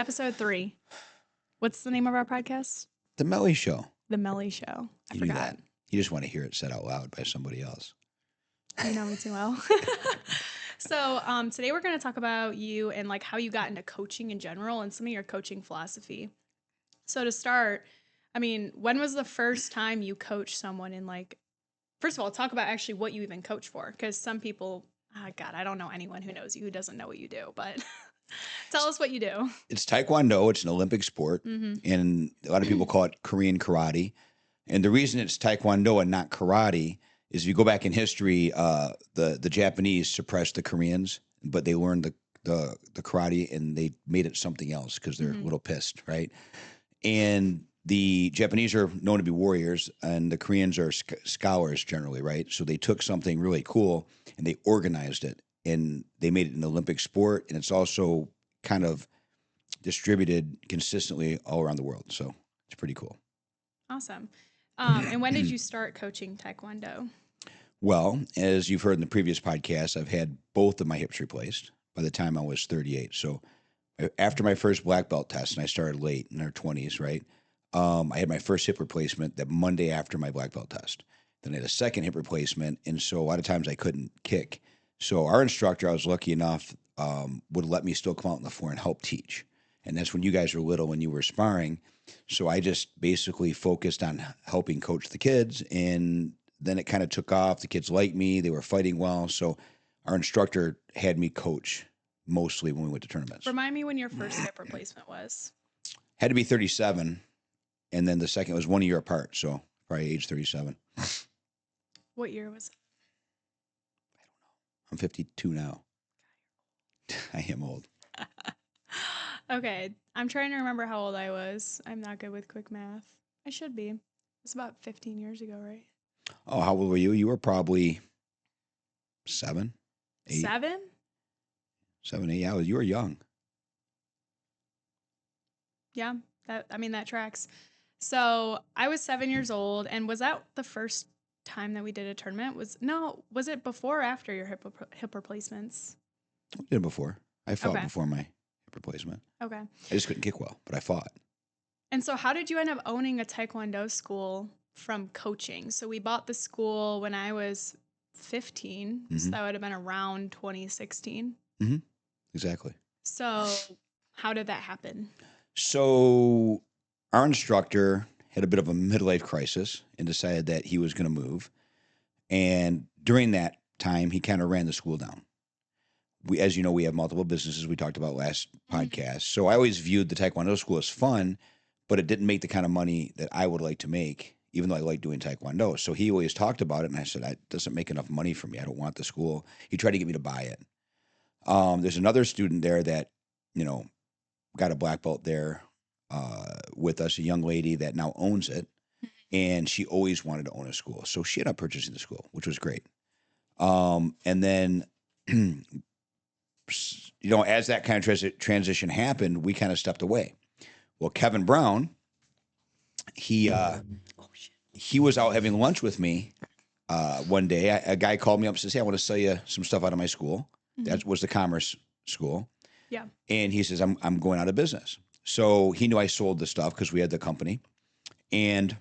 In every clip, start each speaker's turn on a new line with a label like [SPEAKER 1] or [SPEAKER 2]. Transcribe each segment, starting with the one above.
[SPEAKER 1] Episode 3. What's the name of our podcast?
[SPEAKER 2] The Melly Show.
[SPEAKER 1] The Melly Show. I
[SPEAKER 2] You
[SPEAKER 1] forgot.
[SPEAKER 2] knew that. You just want to hear it said out loud by somebody else.
[SPEAKER 1] You know me too well. So today we're going to talk about you and like how you got into coaching in general and some of your coaching philosophy. So to start, I mean, when was the first time you coached someone in like, first of all, talk about actually what you even coach for. Because some people, God, I don't know anyone who knows you who doesn't know what you do, but tell us what you do.
[SPEAKER 2] It's Taekwondo. It's an Olympic sport. And a lot of people call it Korean karate. And the reason it's Taekwondo and not karate is if you go back in history, the Japanese suppressed the Koreans, but they learned the karate and they made it something else because they're a little pissed, right? And the Japanese are known to be warriors, and the Koreans are scholars generally, right? So they took something really cool and they organized it, and they made it an Olympic sport, and it's also kind of distributed consistently all around the world. So it's pretty cool.
[SPEAKER 1] Awesome. And when did you start coaching Taekwondo?
[SPEAKER 2] Well, as you've heard in the previous podcast, I've had both of my hips replaced by the time I was 38. So after my first black belt test, and I started late in our 20s, right? I had my first hip replacement that Monday after my black belt test. Then I had a second hip replacement, and so a lot of times I couldn't kick. So our instructor, I was lucky enough, would let me still come out on the floor and help teach. And that's when you guys were little, when you were sparring. So I just basically focused on helping coach the kids, and then it kind of took off. The kids liked me. They were fighting well. So our instructor had me coach mostly when we went to tournaments.
[SPEAKER 1] Remind me when your first hip replacement was.
[SPEAKER 2] Had to be 37, and then the second was 1 year apart, so probably age 37.
[SPEAKER 1] What year was it?
[SPEAKER 2] I'm 52 now. I am old.
[SPEAKER 1] Okay, I'm trying to remember how old I was. I'm not good with quick math. I should be. It's about 15 years ago, right?
[SPEAKER 2] Oh, how old were you? You were probably 7, 8.
[SPEAKER 1] 7?
[SPEAKER 2] 7, 8. Yeah, you were young.
[SPEAKER 1] Yeah, that tracks. So I was 7 years old, and was that the first time that we did a tournament? Was it before or after your hip replacements?
[SPEAKER 2] I did it before. I fought
[SPEAKER 1] Okay.
[SPEAKER 2] before my hip replacement.
[SPEAKER 1] Okay.
[SPEAKER 2] I just couldn't kick well, but I fought.
[SPEAKER 1] And so how did you end up owning a Taekwondo school from coaching? So we bought the school when I was 15, so that would have been around 2016.
[SPEAKER 2] Exactly.
[SPEAKER 1] So how did that happen?
[SPEAKER 2] So our instructor had a bit of a midlife crisis and decided that he was going to move. And during that time, he kind of ran the school down. As you know, we have multiple businesses we talked about last podcast. So I always viewed the Taekwondo school as fun, but it didn't make the kind of money that I would like to make, even though I like doing Taekwondo. So he always talked about it, and I said, that doesn't make enough money for me. I don't want the school. He tried to get me to buy it. There's another student there that, got a black belt there with us, a young lady that now owns it, and she always wanted to own a school. So she ended up purchasing the school, which was great. And then, as that kind of transition happened, we kind of stepped away. Well, Kevin Brown, he was out having lunch with me one day. A guy called me up and says, "Hey, I want to sell you some stuff out of my school." That was the commerce school.
[SPEAKER 1] Yeah.
[SPEAKER 2] And he says, I'm going out of business. So he knew I sold the stuff because we had the company. And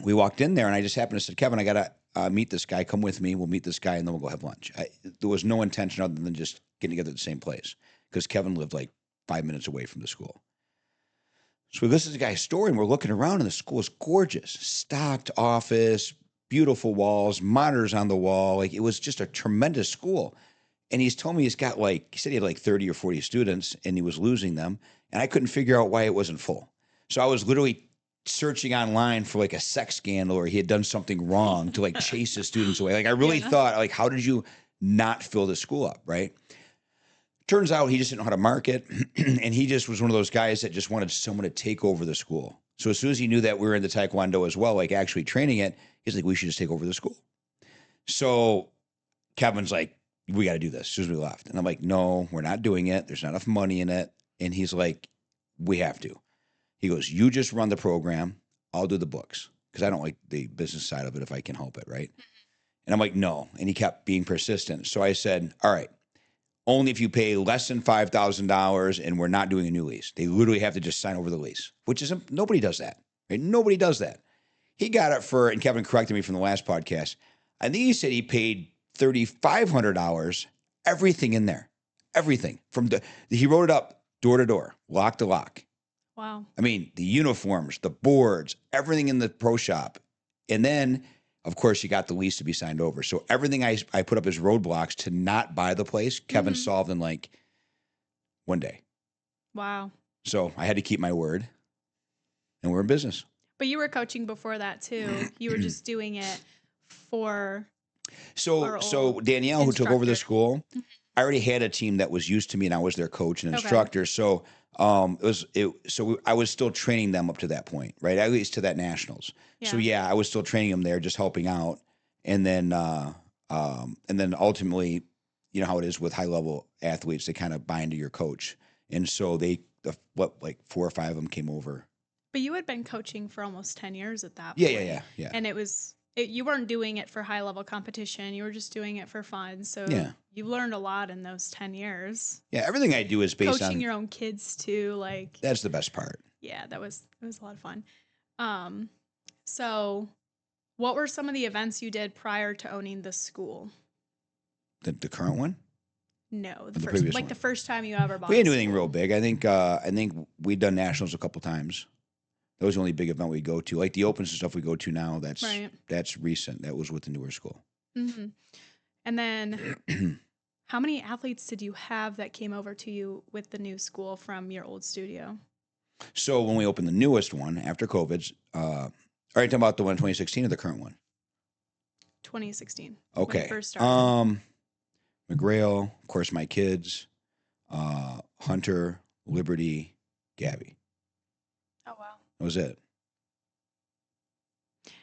[SPEAKER 2] we walked in there, and I just happened to say, "Kevin, I got to meet this guy. Come with me. We'll meet this guy, and then we'll go have lunch." There was no intention other than just getting together at the same place because Kevin lived like 5 minutes away from the school. So we listen to the guy's story, and we're looking around, and the school is gorgeous. Stocked office, beautiful walls, monitors on the wall. Like, it was just a tremendous school. And he's told me he said he had like 30 or 40 students, and he was losing them. And I couldn't figure out why it wasn't full. So I was literally searching online for like a sex scandal or he had done something wrong to like chase his students away. Like, I really thought, like, how did you not fill the school up, right? Turns out he just didn't know how to market. And he just was one of those guys that just wanted someone to take over the school. So as soon as he knew that we were in the Taekwondo as well, like actually training it, he's like, we should just take over the school. So Kevin's like, we got to do this as soon as we left. And I'm like, no, we're not doing it. There's not enough money in it. And he's like, we have to. He goes, you just run the program. I'll do the books because I don't like the business side of it if I can help it, right? And I'm like, no. And he kept being persistent. So I said, all right, only if you pay less than $5,000 and we're not doing a new lease. They literally have to just sign over the lease, which is nobody does that. Right? Nobody does that. He got it for, and Kevin corrected me from the last podcast. I think he said he paid $3,500, everything in there, everything he wrote it up door to door, lock to lock.
[SPEAKER 1] Wow.
[SPEAKER 2] I mean, the uniforms, the boards, everything in the pro shop. And then, of course, you got the lease to be signed over. So everything I put up as roadblocks to not buy the place, Kevin solved in like one day.
[SPEAKER 1] Wow.
[SPEAKER 2] So I had to keep my word, and we're in business.
[SPEAKER 1] But you were coaching before that too. You were just doing it for.
[SPEAKER 2] So Danielle, who took over the school, I already had a team that was used to me, and I was their coach and instructor. So I was still training them up to that point, right? At least to that nationals.
[SPEAKER 1] Yeah.
[SPEAKER 2] So yeah, I was still training them there, just helping out, and then ultimately, you know how it is with high level athletes, they kind of buy into your coach, and so like 4 or 5 of them came over.
[SPEAKER 1] But you had been coaching for almost 10 years at that point.
[SPEAKER 2] Yeah.
[SPEAKER 1] And you weren't doing it for high level competition. You were just doing it for fun. So you learned a lot in those 10 years.
[SPEAKER 2] Yeah, everything I do is based on
[SPEAKER 1] coaching your own kids too. Like
[SPEAKER 2] that's the best part.
[SPEAKER 1] Yeah, it was a lot of fun. So what were some of the events you did prior to owning the school?
[SPEAKER 2] The current one?
[SPEAKER 1] No,
[SPEAKER 2] the previous one.
[SPEAKER 1] The first time you ever bought.
[SPEAKER 2] We didn't do anything real big. I think we'd done nationals a couple times. That was the only big event we go to. Like the opens and stuff we go to now, that's recent. That was with the newer school.
[SPEAKER 1] Mm-hmm. And then how many athletes did you have that came over to you with the new school from your old studio?
[SPEAKER 2] So when we opened the newest one after COVID, are you talking about the one in 2016 or the current one?
[SPEAKER 1] 2016.
[SPEAKER 2] Okay.
[SPEAKER 1] When you first started.
[SPEAKER 2] McGrail, of course, my kids, Hunter, Liberty, Gabby.
[SPEAKER 1] Oh, wow.
[SPEAKER 2] That was it.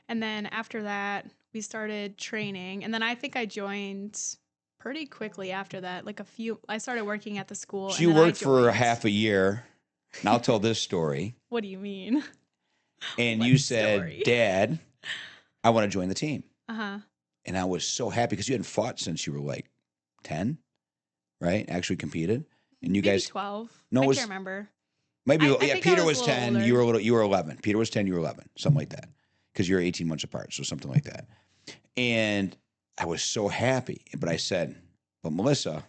[SPEAKER 1] And then after that, we started training. And then I think I joined pretty quickly after that. I started working at the school.
[SPEAKER 2] So you worked for half a year. And I'll tell this story.
[SPEAKER 1] What do you mean?
[SPEAKER 2] And you said, Dad, I want to join the team.
[SPEAKER 1] Uh-huh.
[SPEAKER 2] And I was so happy because you hadn't fought since you were like 10, right? Actually competed. And you
[SPEAKER 1] Maybe
[SPEAKER 2] guys
[SPEAKER 1] 12.
[SPEAKER 2] No,
[SPEAKER 1] I can't remember.
[SPEAKER 2] Maybe
[SPEAKER 1] I think
[SPEAKER 2] Peter
[SPEAKER 1] I
[SPEAKER 2] was 10,
[SPEAKER 1] older.
[SPEAKER 2] you were 11. Peter was 10, you were 11, something like that. Because you're 18 months apart, so something like that. And I was so happy, but I said, but Melissa,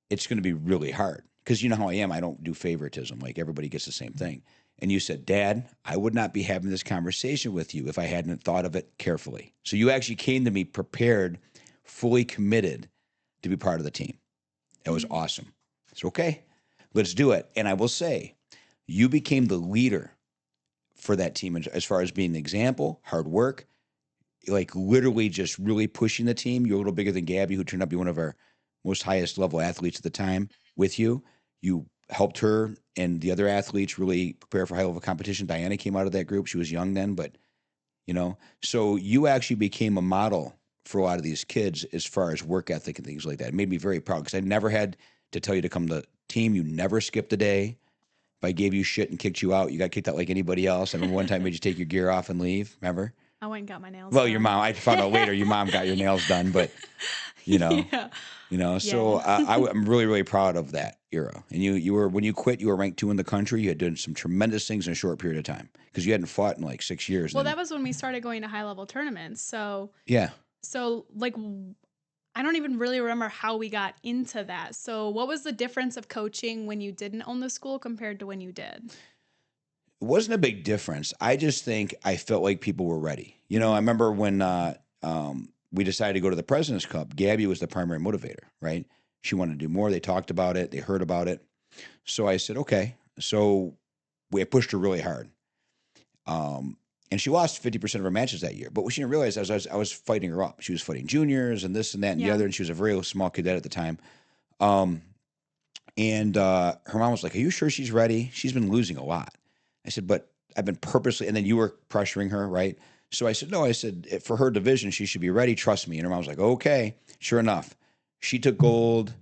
[SPEAKER 2] it's going to be really hard. Because you know how I am, I don't do favoritism. Like everybody gets the same thing. And you said, Dad, I would not be having this conversation with you if I hadn't thought of it carefully. So you actually came to me prepared, fully committed to be part of the team. That was awesome. It's okay. Let's do it. And I will say, you became the leader for that team as far as being an example, hard work, like literally just really pushing the team. You're a little bigger than Gabby, who turned out to be one of our most highest level athletes at the time with you. You helped her and the other athletes really prepare for high level competition. Diana came out of that group. She was young then, but so you actually became a model for a lot of these kids as far as work ethic and things like that. It made me very proud because I never had to tell you to come to the team. You never skipped a day. If I gave you shit and kicked you out, you got kicked out like anybody else. I remember one time I made you take your gear off and leave. Remember?
[SPEAKER 1] I went and got my nails
[SPEAKER 2] done.
[SPEAKER 1] done.
[SPEAKER 2] Your mom, I found out later your mom got your nails done, but so I'm really, really proud of that era. And you were, when you quit, you were ranked 2 in the country. You had done some tremendous things in a short period of time because you hadn't fought in like 6 years.
[SPEAKER 1] Well, that was when we started going to high level tournaments. So
[SPEAKER 2] yeah.
[SPEAKER 1] So I don't even really remember how we got into that. So what was the difference of coaching when you didn't own the school compared to when you did?
[SPEAKER 2] It wasn't a big difference. I just think I felt like people were ready. I remember when we decided to go to the President's Cup, Gabby was the primary motivator, right? She wanted to do more. They talked about it. They heard about it. So I said, okay. So we pushed her really hard. And she lost 50% of her matches that year. But what she didn't realize is I was fighting her up. She was fighting juniors and this and that and the other. And she was a very small cadet at the time. And her mom was like, are you sure she's ready? She's been losing a lot. I said, but I've been purposely, and then you were pressuring her, right? So I said, no, I said, for her division, she should be ready. Trust me. And her mom was like, okay, sure enough. She took gold.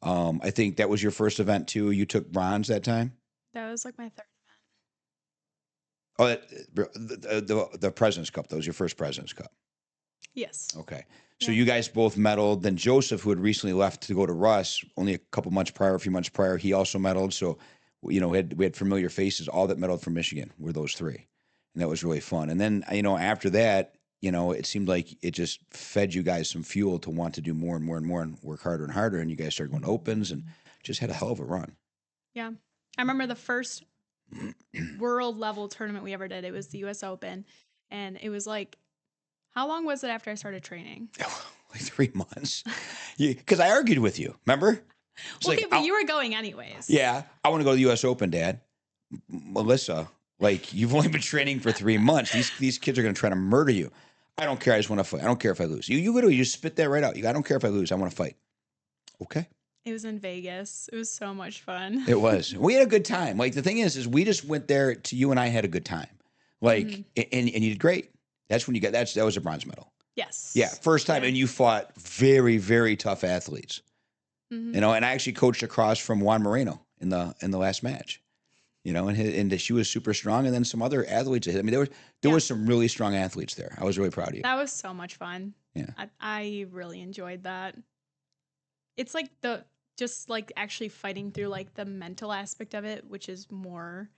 [SPEAKER 2] I think that was your first event too. You took bronze that time?
[SPEAKER 1] That was like my third
[SPEAKER 2] event. Oh, the President's Cup. That was your first President's Cup.
[SPEAKER 1] Yes.
[SPEAKER 2] Okay. So
[SPEAKER 1] Yeah.
[SPEAKER 2] you guys both medaled. Then Joseph, who had recently left to go to Russ, only a few months prior, he also medaled. So, we had familiar faces. All that medaled from Michigan were those three, and that was really fun. And then, after that, it seemed like it just fed you guys some fuel to want to do more and more and more and work harder and harder. And you guys started going to opens and just had a hell of a run.
[SPEAKER 1] Yeah. I remember the first world level tournament we ever did. It was the US Open. And it was like, how long was it after I started training?
[SPEAKER 2] Like 3 months. Because I argued with you, remember? It's
[SPEAKER 1] Okay,
[SPEAKER 2] like,
[SPEAKER 1] but you were going anyways.
[SPEAKER 2] yeah, I want to go to the U.S. Open, Dad. Melissa, like, you've only been training for 3 months. These kids are going to try to murder you. I don't care. I just want to fight. I don't care if I lose. You literally just spit that right out. I don't care if I lose. I want to fight. Okay.
[SPEAKER 1] It was in Vegas. It was so much fun.
[SPEAKER 2] It was. We had a good time. Like, the thing is we just went there to you and I had a good time. Like, and you did great. That's when you got that was a bronze medal.
[SPEAKER 1] Yes.
[SPEAKER 2] Yeah, first time, and you fought very, very tough athletes. And I actually coached across from Juan Moreno in the last match. And she was super strong, and then some other athletes. I mean, there was some really strong athletes there. I was really proud of you.
[SPEAKER 1] That was so much fun.
[SPEAKER 2] Yeah,
[SPEAKER 1] I really enjoyed that. It's like just like actually fighting through like the mental aspect of it, which is more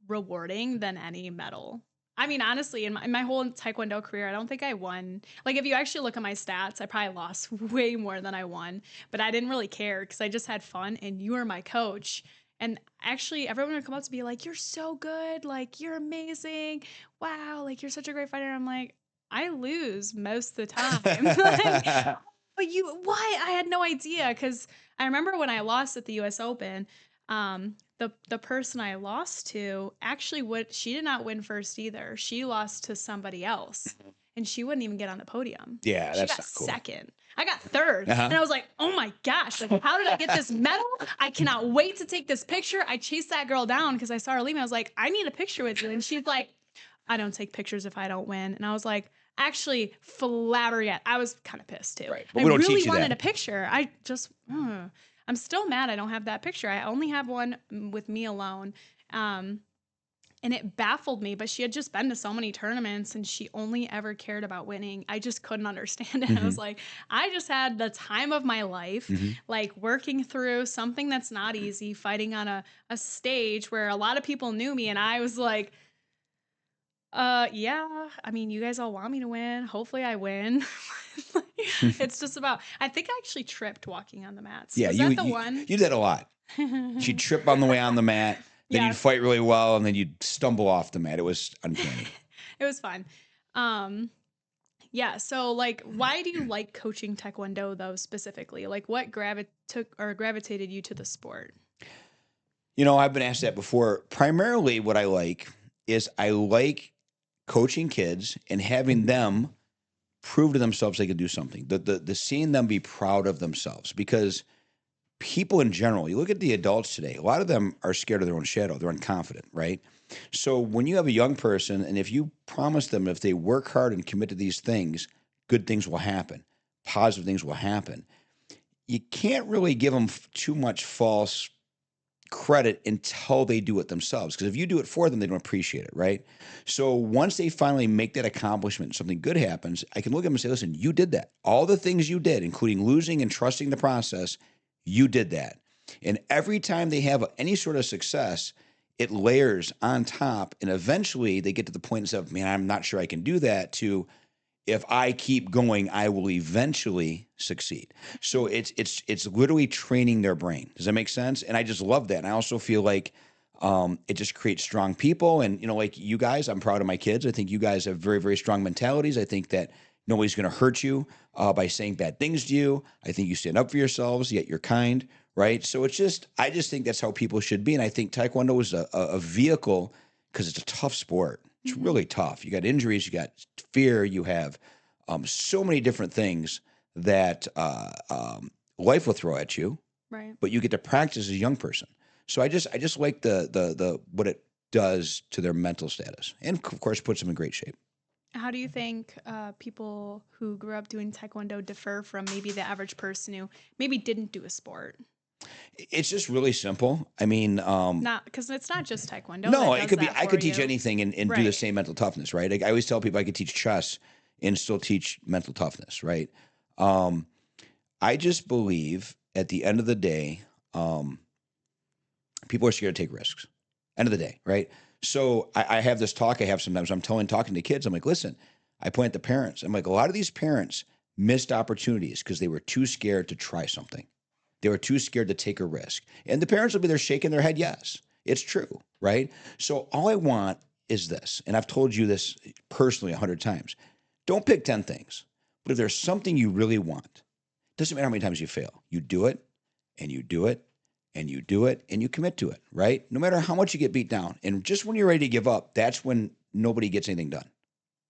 [SPEAKER 1] rewarding than any medal. I mean, honestly, in my whole Taekwondo career, I don't think I won. Like, if you actually look at my stats, I probably lost way more than I won. But I didn't really care because I just had fun, and you were my coach. And actually, everyone would come up to me like, "You're so good. Like, you're amazing. Wow. Like, you're such a great fighter." I'm like, I lose most of the time. Like, but what? I had no idea because I remember when I lost at the U.S. Open, the person I lost to actually she did not win first either. She lost to somebody else, and she wouldn't even get on the podium.
[SPEAKER 2] Yeah,
[SPEAKER 1] she
[SPEAKER 2] that's
[SPEAKER 1] got
[SPEAKER 2] not cool.
[SPEAKER 1] second. I got third, and I was like, "Oh my gosh! Like, how did I get this medal? I cannot wait to take this picture." I chased that girl down because I saw her leaving. I was like, "I need a picture with you," and she's like, "I don't take pictures if I don't win." And I was like, actually flabbergasted. I was kind of pissed too.
[SPEAKER 2] Right, but
[SPEAKER 1] I
[SPEAKER 2] we don't
[SPEAKER 1] really
[SPEAKER 2] teach you
[SPEAKER 1] wanted
[SPEAKER 2] that.
[SPEAKER 1] a picture. I'm still mad I don't have that picture. I only have one with me alone. And it baffled me, but she had just been to so many tournaments and she only ever cared about winning. I just couldn't understand it. I was like, I just had the time of my life, like working through something that's not easy, fighting on a stage where a lot of people knew me. And I was like, yeah, I mean, you guys all want me to win. Hopefully I win. It's just about, I think I actually tripped walking on the mats.
[SPEAKER 2] Yeah,
[SPEAKER 1] Was that the one?
[SPEAKER 2] You did a lot. She'd trip on the way on the mat, then you'd fight really well, and then you'd stumble off the mat. It was uncanny.
[SPEAKER 1] It was fun. Yeah, so like, why do you like coaching Taekwondo though specifically? Like, what gravitated you to the sport?
[SPEAKER 2] I've been asked that before. Primarily, what I like is I like coaching kids and having them prove to themselves they can do something. The seeing them be proud of themselves, because people in general, you look at the adults today, a lot of them are scared of their own shadow. They're unconfident, right? So when you have a young person, and if you promise them if they work hard and commit to these things, good things will happen, positive things will happen. You can't really give them too much false credit until they do it themselves. Because if you do it for them, they don't appreciate it, right? So once they finally make that accomplishment and something good happens, I can look at them and say, listen, you did that. All the things you did, including losing and trusting the process, you did that. And every time they have any sort of success, it layers on top. And eventually they get to the point of, man, I'm not sure I can do that, to, if I keep going, I will eventually succeed. So it's literally training their brain. Does that make sense? And I just love that. And I also feel like it just creates strong people. And, like you guys, I'm proud of my kids. I think you guys have very, very strong mentalities. I think that nobody's going to hurt you by saying bad things to you. I think you stand up for yourselves, yet you're kind, right? So I just think that's how people should be. And I think Taekwondo is a vehicle, because it's a tough sport. It's really tough. You got injuries, you got fear, you have so many different things that life will throw at you.
[SPEAKER 1] Right.
[SPEAKER 2] But you get to practice as a young person. So I just like the what it does to their mental status, and of course puts them in great shape.
[SPEAKER 1] How do you think people who grew up doing Taekwondo differ from maybe the average person who maybe didn't do a sport?
[SPEAKER 2] It's just really simple. I mean,
[SPEAKER 1] not because it's not just Taekwondo.
[SPEAKER 2] No,
[SPEAKER 1] that
[SPEAKER 2] it could be.
[SPEAKER 1] does
[SPEAKER 2] I
[SPEAKER 1] that
[SPEAKER 2] could
[SPEAKER 1] for
[SPEAKER 2] teach
[SPEAKER 1] you.
[SPEAKER 2] anything and do the same mental toughness, right? I always tell people I could teach chess and still teach mental toughness, right? I just believe at the end of the day, people are scared to take risks. End of the day, right? So I have this talk I have sometimes. Talking to kids. I'm like, listen, I point at the parents. I'm like, a lot of these parents missed opportunities because they were too scared to try something. They were too scared to take a risk. And the parents will be there shaking their head, yes, it's true, right? So all I want is this, and I've told you this personally 100 times. Don't pick 10 things. But if there's something you really want, doesn't matter how many times you fail. You do it, and you do it, and you do it, and you commit to it, right? No matter how much you get beat down. And just when you're ready to give up, that's when nobody gets anything done,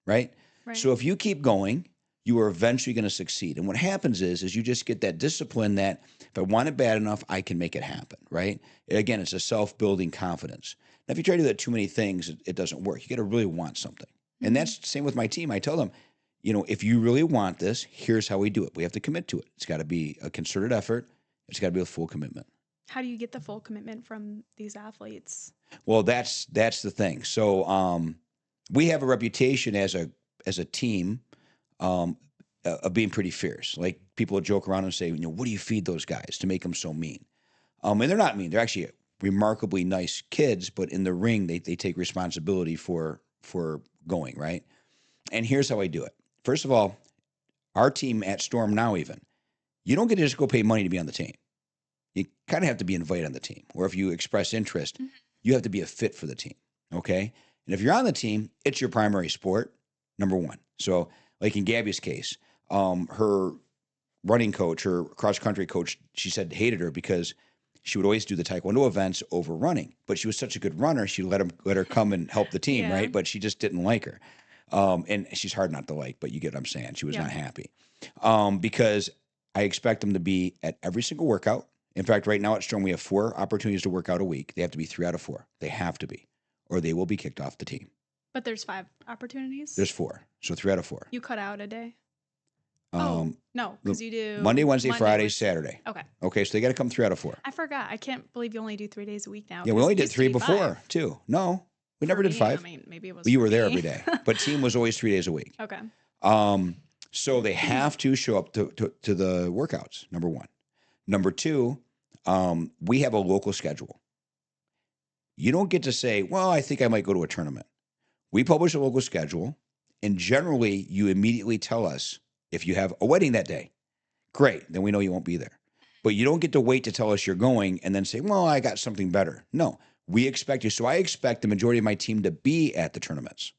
[SPEAKER 2] right?
[SPEAKER 1] Right.
[SPEAKER 2] So if you keep going, you are eventually going to succeed. And what happens is you just get that discipline that if I want it bad enough, I can make it happen, right? Again, it's a self-building confidence. Now, if you try to do that too many things, it doesn't work. You got to really want something.
[SPEAKER 1] Mm-hmm.
[SPEAKER 2] And that's the same with my team. I tell them, if you really want this, here's how we do it. We have to commit to it. It's got to be a concerted effort. It's got to be a full commitment.
[SPEAKER 1] How do you get the full commitment from these athletes?
[SPEAKER 2] Well, that's the thing. So we have a reputation as a team of being pretty fierce. Like people will joke around and say, what do you feed those guys to make them so mean? And they're not mean. They're actually remarkably nice kids, but in the ring, they take responsibility for going, right? And here's how I do it. First of all, our team at Storm now even, you don't get to just go pay money to be on the team. You kind of have to be invited on the team. Or if you express interest, you have to be a fit for the team, okay? And if you're on the team, it's your primary sport, number one. So like in Gabby's case, her running coach, her cross-country coach, she said hated her because she would always do the Taekwondo events over running. But she was such a good runner, she let her come and help the team, right? But she just didn't like her. And she's hard not to like, but you get what I'm saying. She was not happy. Because I expect them to be at every single workout. In fact, right now at Storm, we have 4 opportunities to work out a week. They have to be 3 out of 4. They have to be, or they will be kicked off the team.
[SPEAKER 1] But there's 5 opportunities?
[SPEAKER 2] There's 4. So 3 out of 4.
[SPEAKER 1] You cut out a day? No, because you do
[SPEAKER 2] Monday, Wednesday, Friday, Saturday. Okay, so they got to come 3 out of 4.
[SPEAKER 1] I forgot. I can't believe you only do 3 days a week now.
[SPEAKER 2] Yeah, we only did 3 before, too. No, we never did 5.
[SPEAKER 1] I mean, maybe it was.
[SPEAKER 2] Well, you were there every day, but team was always 3 days a week.
[SPEAKER 1] Okay.
[SPEAKER 2] So they have to show up to the workouts, number one. Number two, we have a local schedule. You don't get to say, well, I think I might go to a tournament. We publish a local schedule, and generally you immediately tell us if you have a wedding that day. Great, then we know you won't be there. But you don't get to wait to tell us you're going and then say, well, I got something better. No, we expect you. So I expect the majority of my team to be at the tournaments,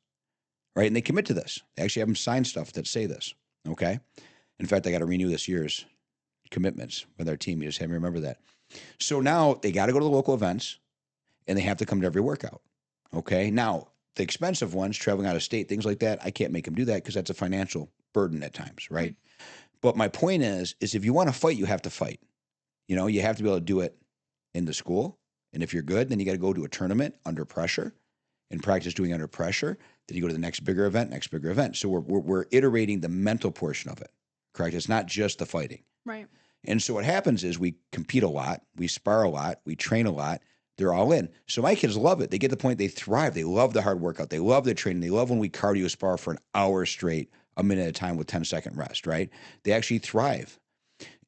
[SPEAKER 2] right? And they commit to this. They actually have them sign stuff that say this, okay? In fact, I got to renew this year's commitments with our team. You just have me remember that. So now they got to go to the local events, and they have to come to every workout, okay? Now, the expensive ones, traveling out of state, things like that, I can't make them do that because that's a financial burden at times, right? But my point is if you want to fight, you have to fight. You know, you have to be able to do it in the school. And if you're good, then you got to go to a tournament under pressure and practice doing under pressure. Then you go to the next bigger event. So we're iterating the mental portion of it, correct? It's not just the fighting.
[SPEAKER 1] Right.
[SPEAKER 2] And so what happens is we compete a lot, we spar a lot, we train a lot. They're all in. So my kids love it. They get to the point they thrive. They love the hard workout. They love the training. They love when we cardio spar for an hour straight, a minute at a time with 10-second rest, right? They actually thrive.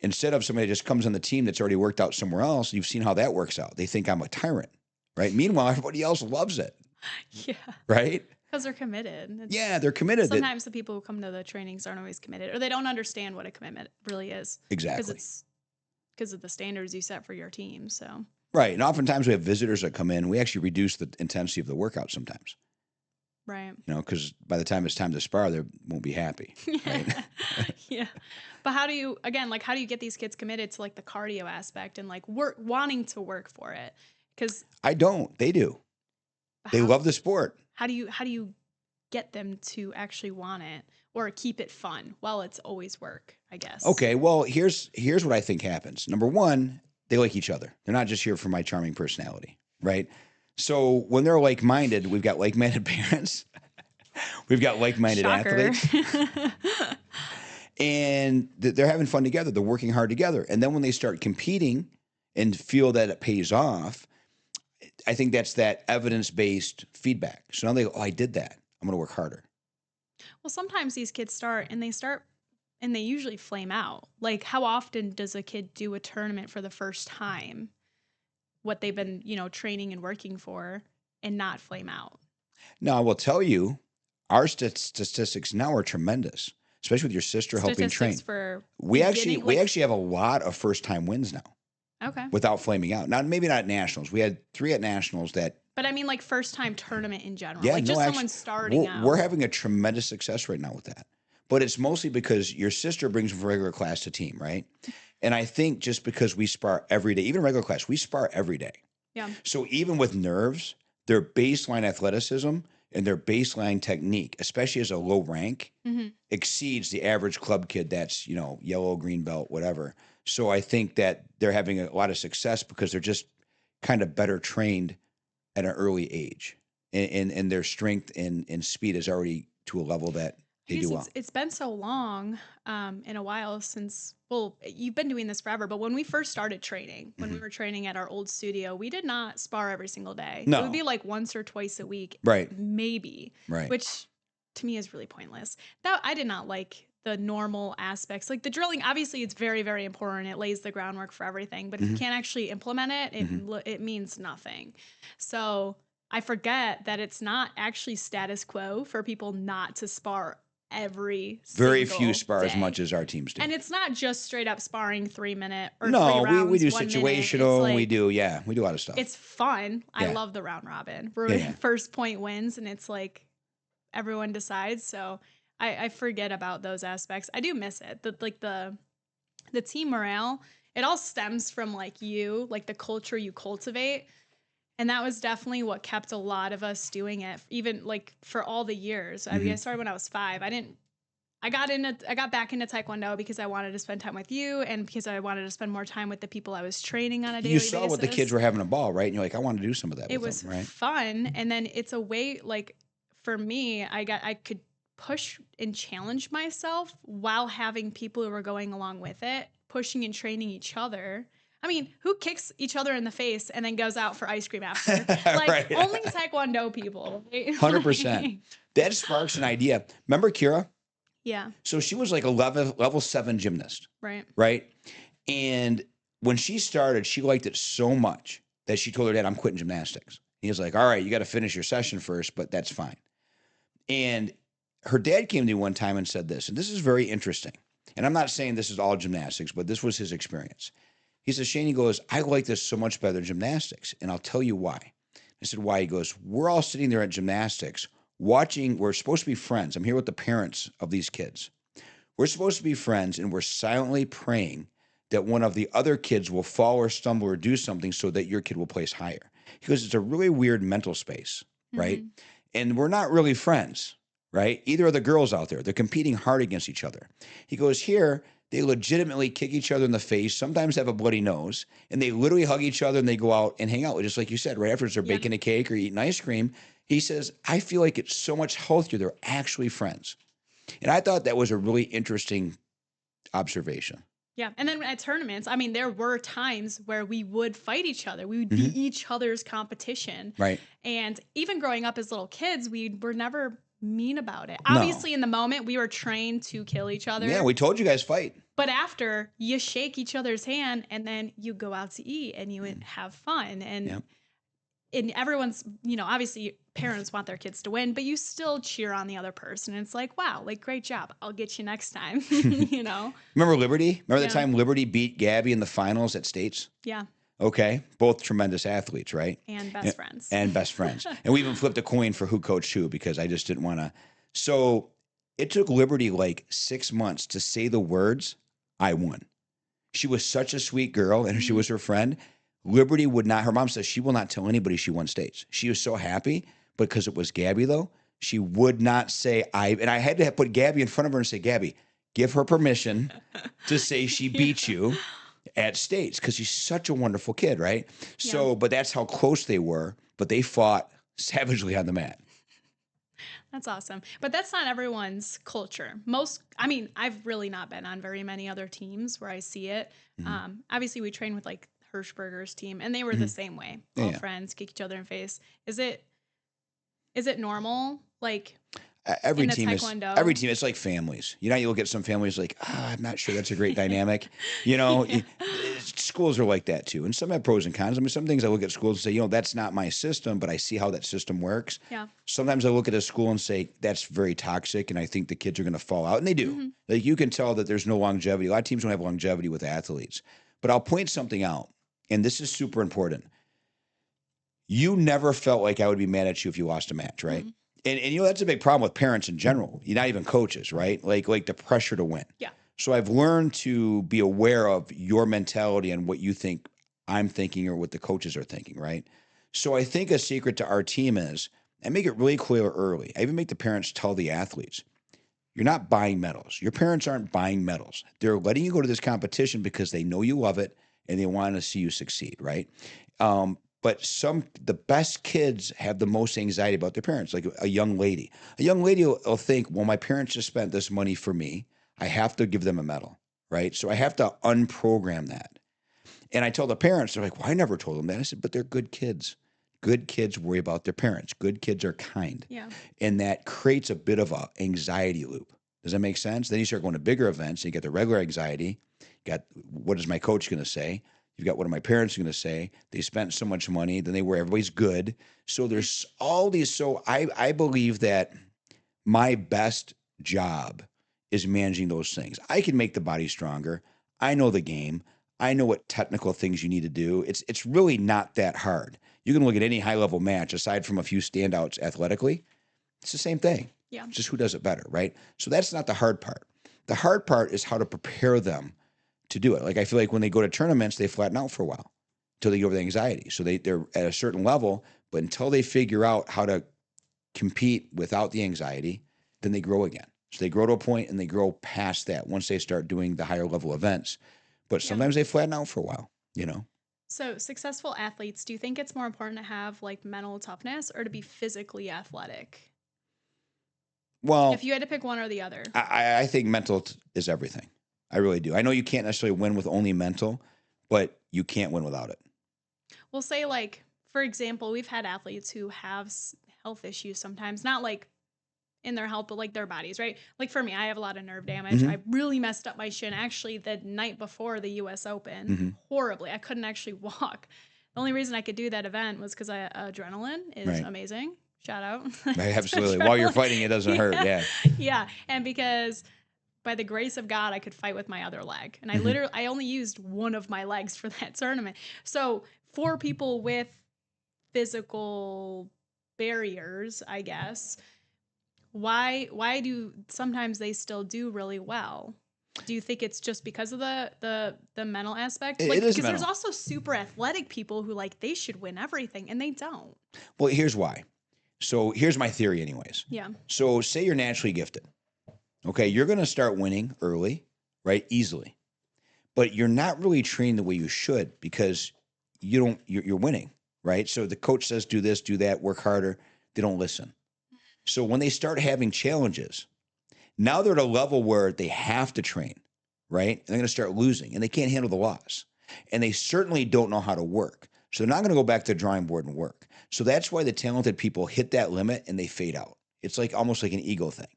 [SPEAKER 2] Instead of somebody that just comes on the team that's already worked out somewhere else, you've seen how that works out. They think I'm a tyrant, right? Meanwhile, everybody else loves it.
[SPEAKER 1] Yeah.
[SPEAKER 2] Right?
[SPEAKER 1] Because they're committed.
[SPEAKER 2] Yeah, they're committed.
[SPEAKER 1] Sometimes the people who come to the trainings aren't always committed, or they don't understand what a commitment really is.
[SPEAKER 2] Exactly.
[SPEAKER 1] Because of the standards you set for your team, so.
[SPEAKER 2] Right. And oftentimes we have visitors that come in. We actually reduce the intensity of the workout sometimes.
[SPEAKER 1] Right.
[SPEAKER 2] You know, because by the time it's time to spar, they won't be happy. Right?
[SPEAKER 1] Yeah. But how do you get these kids committed to like the cardio aspect and like wanting to work for it? Because
[SPEAKER 2] I don't. They do. They love the sport.
[SPEAKER 1] How do you get them to actually want it or keep it fun while it's always work, I guess?
[SPEAKER 2] Okay. Well, here's what I think happens. Number one, they like each other. They're not just here for my charming personality, right? So when they're like-minded, we've got like-minded parents. We've got like-minded athletes. And they're having fun together. They're working hard together. And then when they start competing and feel that it pays off, I think that's that evidence-based feedback. So now they go, oh, I did that. I'm going to work harder.
[SPEAKER 1] Well, sometimes these kids start and they usually flame out. Like, how often does a kid do a tournament for the first time, what they've been, training and working for, and not flame out?
[SPEAKER 2] Now, I will tell you, our statistics now are tremendous, especially with your sister helping
[SPEAKER 1] Statistics
[SPEAKER 2] train.
[SPEAKER 1] for
[SPEAKER 2] We actually
[SPEAKER 1] beginning,
[SPEAKER 2] we
[SPEAKER 1] like,
[SPEAKER 2] actually have a lot of first time wins now
[SPEAKER 1] okay.
[SPEAKER 2] without flaming out. Now, maybe not at nationals. We had 3 at nationals that,
[SPEAKER 1] But I mean, like, first time tournament in general,
[SPEAKER 2] yeah,
[SPEAKER 1] like
[SPEAKER 2] no,
[SPEAKER 1] just
[SPEAKER 2] actually,
[SPEAKER 1] someone starting
[SPEAKER 2] we're
[SPEAKER 1] out.
[SPEAKER 2] having a tremendous success right now with that. But it's mostly because your sister brings from regular class to team, right? And I think just because we spar every day, even regular class, we spar every day.
[SPEAKER 1] Yeah.
[SPEAKER 2] So even with nerves, their baseline athleticism and their baseline technique, especially as a low rank,
[SPEAKER 1] Hmm.
[SPEAKER 2] exceeds the average club kid that's, yellow, green belt, whatever. So I think that they're having a lot of success because they're just kind of better trained at an early age. And their strength and speed is already to a level that
[SPEAKER 1] I
[SPEAKER 2] they do
[SPEAKER 1] guess
[SPEAKER 2] well.
[SPEAKER 1] it's been so long, in a while since, well, you've been doing this forever, but when we first started training, when we
[SPEAKER 2] Mhm.
[SPEAKER 1] were training at our old studio, we did not spar every single day. It would
[SPEAKER 2] No.
[SPEAKER 1] be like once or twice a week,
[SPEAKER 2] Right.
[SPEAKER 1] maybe,
[SPEAKER 2] Right.
[SPEAKER 1] which to me is really pointless. That I did not like the normal aspects. Like the drilling, obviously it's very, very important. It lays the groundwork for everything, but if you
[SPEAKER 2] Mhm.
[SPEAKER 1] can't actually implement it,
[SPEAKER 2] Mhm.
[SPEAKER 1] it means nothing. So I forget that it's not actually status quo for people not to spar every
[SPEAKER 2] Very few
[SPEAKER 1] single
[SPEAKER 2] spar as
[SPEAKER 1] day.
[SPEAKER 2] much as our teams do.
[SPEAKER 1] And it's not just straight up sparring 3 minute or three
[SPEAKER 2] No, we
[SPEAKER 1] rounds,
[SPEAKER 2] do
[SPEAKER 1] 1 minute. It's
[SPEAKER 2] situational. We
[SPEAKER 1] like,
[SPEAKER 2] do, yeah, we do a lot of stuff.
[SPEAKER 1] it's fun. I
[SPEAKER 2] Yeah.
[SPEAKER 1] love the round robin
[SPEAKER 2] Yeah,
[SPEAKER 1] where
[SPEAKER 2] yeah.
[SPEAKER 1] first point wins and it's like everyone decides. So I forget about those aspects. I do miss it. The team morale, it all stems from like the culture you cultivate. And that was definitely what kept a lot of us doing it, even like for all the years. I mean, I
[SPEAKER 2] Mhm.
[SPEAKER 1] started when I was 5. I got back into Taekwondo because I wanted to spend time with you and because I wanted to spend more time with the people I was training on a
[SPEAKER 2] You
[SPEAKER 1] daily
[SPEAKER 2] saw what the kids
[SPEAKER 1] basis.
[SPEAKER 2] were having a ball, right? And you're like, I want to do some of that
[SPEAKER 1] It
[SPEAKER 2] with
[SPEAKER 1] was
[SPEAKER 2] them, right?
[SPEAKER 1] fun. And then it's a way, like, for me, I could push and challenge myself while having people who were going along with it, pushing and training each other. I mean, who kicks each other in the face and then goes out for ice cream after? Like,
[SPEAKER 2] Right.
[SPEAKER 1] only Taekwondo people. Right?
[SPEAKER 2] 100%.
[SPEAKER 1] Like,
[SPEAKER 2] That sparks an idea. Remember Kira?
[SPEAKER 1] yeah,
[SPEAKER 2] So she was like a level 7 gymnast,
[SPEAKER 1] right.
[SPEAKER 2] right? And when she started, she liked it so much that she told her dad, I'm quitting gymnastics. He was like, all right, you got to finish your session first, but that's fine. And her dad came to me one time and said this, and this is very interesting. And I'm not saying this is all gymnastics, but this was his experience. He says, Shane, he goes, I like this so much better than gymnastics. And I'll tell you why. I said, why? He goes, we're all sitting there at gymnastics watching. We're supposed to be friends. I'm here with the parents of these kids. We're supposed to be friends, and we're silently praying that one of the other kids will fall or stumble or do something so that your kid will place higher. He goes, it's a really weird mental space, right?
[SPEAKER 1] Mm-hmm.
[SPEAKER 2] And we're not really friends, right? Either of the girls out there, they're competing hard against each other. He goes, here, they legitimately kick each other in the face, sometimes have a bloody nose, and they literally hug each other and they go out and hang out, just like you said, right afterwards they're
[SPEAKER 1] Yeah.
[SPEAKER 2] baking a cake or eating ice cream. He says, I feel like it's so much healthier. They're actually friends. And I thought that was a really interesting observation.
[SPEAKER 1] Yeah. And then at tournaments, I mean, there were times where we would fight each other. We would
[SPEAKER 2] Mhm.
[SPEAKER 1] be each other's competition.
[SPEAKER 2] Right.
[SPEAKER 1] And even growing up as little kids, we were never mean about it.
[SPEAKER 2] No.
[SPEAKER 1] Obviously, in the moment, we were trained to kill each other.
[SPEAKER 2] Yeah, we told you guys fight.
[SPEAKER 1] But after, you shake each other's hand and then you go out to eat and you have fun. And
[SPEAKER 2] Yep.
[SPEAKER 1] and everyone's, obviously parents want their kids to win, but you still cheer on the other person. And it's like, wow, like, great job. I'll get you next time.
[SPEAKER 2] Remember Liberty? Remember the
[SPEAKER 1] Yeah.
[SPEAKER 2] time Liberty beat Gabby in the finals at States?
[SPEAKER 1] Yeah.
[SPEAKER 2] Okay. Both tremendous athletes, right?
[SPEAKER 1] And best friends.
[SPEAKER 2] And best friends. And we even flipped a coin for who coached who because I just didn't want to. So it took Liberty like 6 months to say the words, I won. She was such a sweet girl and she was her friend. Liberty would not, her mom says she will not tell anybody she won states. She was so happy because it was Gabby though. She would not say and I had to put Gabby in front of her and say, Gabby, give her permission to say she beat you at states because she's such a wonderful kid, right? So, but that's how close they were, but they fought savagely on the mat.
[SPEAKER 1] That's awesome. But that's not everyone's culture. I've really not been on very many other teams where I see it.
[SPEAKER 2] Mhm.
[SPEAKER 1] Obviously, we train with like Hirschberger's team, and they were the
[SPEAKER 2] Mhm.
[SPEAKER 1] same way.
[SPEAKER 2] Yeah,
[SPEAKER 1] All
[SPEAKER 2] yeah.
[SPEAKER 1] friends, kick each other in the face. Is it normal? Like,
[SPEAKER 2] Every
[SPEAKER 1] In a
[SPEAKER 2] team is
[SPEAKER 1] taekwondo.
[SPEAKER 2] every team. It's like families. You know, you look at some families like, I'm not sure that's a great dynamic. You know, schools are like that too, and some have pros and cons. I mean, some things I look at schools and say, that's not my system, but I see how that system works.
[SPEAKER 1] Yeah.
[SPEAKER 2] Sometimes I look at a school and say that's very toxic, and I think the kids are going to fall out, and they do.
[SPEAKER 1] Mm-hmm.
[SPEAKER 2] Like you can tell that there's no longevity. A lot of teams don't have longevity with athletes. But I'll point something out, and this is super important. You never felt like I would be mad at you if you lost a match, right?
[SPEAKER 1] Mm-hmm.
[SPEAKER 2] And that's a big problem with parents in general. You're not even coaches, right? Like the pressure to win.
[SPEAKER 1] Yeah.
[SPEAKER 2] So I've learned to be aware of your mentality and what you think I'm thinking or what the coaches are thinking, right? So I think a secret to our team is, and make it really clear early. I even make the parents tell the athletes, you're not buying medals. Your parents aren't buying medals. They're letting you go to this competition because they know you love it and they want to see you succeed, right? But the best kids have the most anxiety about their parents, like a young lady. A young lady will think, well, my parents just spent this money for me. I have to give them a medal, right? So I have to unprogram that. And I tell the parents, they're like, well, I never told them that. I said, but they're good kids. Good kids worry about their parents. Good kids are kind.
[SPEAKER 1] Yeah.
[SPEAKER 2] And that creates a bit of a anxiety loop. Does that make sense? Then you start going to bigger events and you get the regular anxiety. You got, what is my coach going to say? You've got, what are my parents going to say? They spent so much money, then they were, everybody's good. So there's all these. So I believe that my best job is managing those things. I can make the body stronger. I know the game. I know what technical things you need to do. It's really not that hard. You can look at any high level match aside from a few standouts athletically. It's the same thing.
[SPEAKER 1] Yeah.
[SPEAKER 2] It's just who does it better, right? So that's not the hard part. The hard part is how to prepare them to do it. Like I feel like when they go to tournaments, they flatten out for a while until they get over the anxiety. So they're at a certain level, but until they figure out how to compete without the anxiety, then they grow again. So they grow to a point and they grow past that once they start doing the higher level events. But sometimes they flatten out for a while,
[SPEAKER 1] So successful athletes, do you think it's more important to have like mental toughness or to be physically athletic?
[SPEAKER 2] Well,
[SPEAKER 1] if you had to pick one or the other.
[SPEAKER 2] I think mental is everything. I really do. I know you can't necessarily win with only mental, but you can't win without it.
[SPEAKER 1] We'll say, like, for example, we've had athletes who have health issues sometimes, not like in their health, but like their bodies, right? Like for me, I have a lot of nerve damage.
[SPEAKER 2] Mhm.
[SPEAKER 1] I really messed up my shin actually the night before the US Open horribly. I couldn't actually walk. The only reason I could do that event was because adrenaline is amazing. Shout out.
[SPEAKER 2] Right, absolutely. While you're fighting, it doesn't hurt. Yeah.
[SPEAKER 1] Yeah. And because by the grace of God, I could fight with my other leg. And I only used one of my legs for that tournament. So for people with physical barriers, I guess, why do sometimes they still do really well? Do you think it's just because of the mental aspect?
[SPEAKER 2] It is
[SPEAKER 1] because
[SPEAKER 2] mental.
[SPEAKER 1] there's also super athletic people who like they should win everything and they don't.
[SPEAKER 2] Well, here's why. So here's my theory anyways.
[SPEAKER 1] Yeah.
[SPEAKER 2] So say you're naturally gifted. Okay, you're going to start winning early, right? Easily. But you're not really trained the way you should because you're winning, right? So the coach says do this, do that, work harder. They don't listen. So when they start having challenges, now they're at a level where they have to train, right? And they're going to start losing and they can't handle the loss. And they certainly don't know how to work. So they're not going to go back to the drawing board and work. So that's why the talented people hit that limit and they fade out. It's like almost like an ego thing.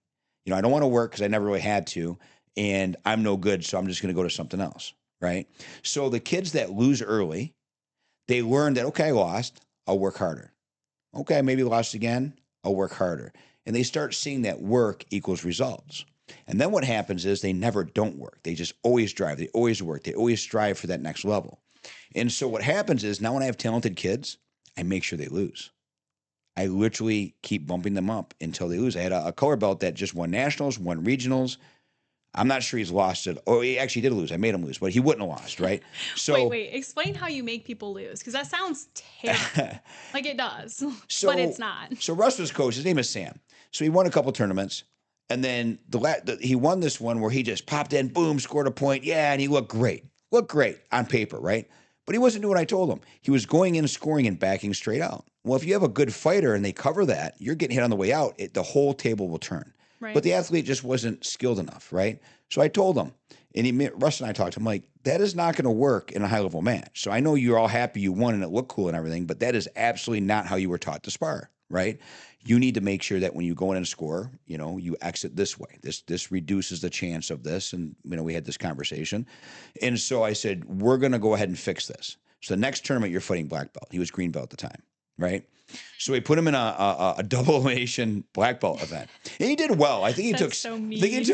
[SPEAKER 2] I don't want to work because I never really had to, and I'm no good, so I'm just going to go to something else, right? So the kids that lose early, they learn that, okay, I lost, I'll work harder. Okay, I maybe lost again, I'll work harder. And they start seeing that work equals results. And then what happens is they never don't work. They just always drive. They always work. They always strive for that next level. And so what happens is now when I have talented kids, I make sure they lose. I literally keep bumping them up until they lose. I had a color belt that just won nationals, won regionals. I'm not sure he's lost it. Oh, he actually did lose. I made him lose, but he wouldn't have lost, right? So
[SPEAKER 1] wait. Explain how you make people lose, because that sounds terrible. Like it does,
[SPEAKER 2] so,
[SPEAKER 1] but it's not.
[SPEAKER 2] So Russ was coach. His name is Sam. So he won a couple tournaments, and then he won this one where he just popped in, boom, scored a point. Yeah, and he looked great. Looked great on paper, right? But he wasn't doing what I told him. He was going in, scoring, and backing straight out. Well, if you have a good fighter and they cover that, you're getting hit on the way out. The whole table will turn.
[SPEAKER 1] Right.
[SPEAKER 2] But the athlete just wasn't skilled enough, right? So I told him, and Russ and I talked to him, like, that is not going to work in a high-level match. So I know you're all happy you won and it looked cool and everything, but that is absolutely not how you were taught to spar, right? You need to make sure that when you go in and score, you exit this way. This reduces the chance of this. And, we had this conversation. And so I said, we're going to go ahead and fix this. So the next tournament, you're fighting black belt. He was green belt at the time, right? So we put him in a double elimination black belt event, and he did well. I think he took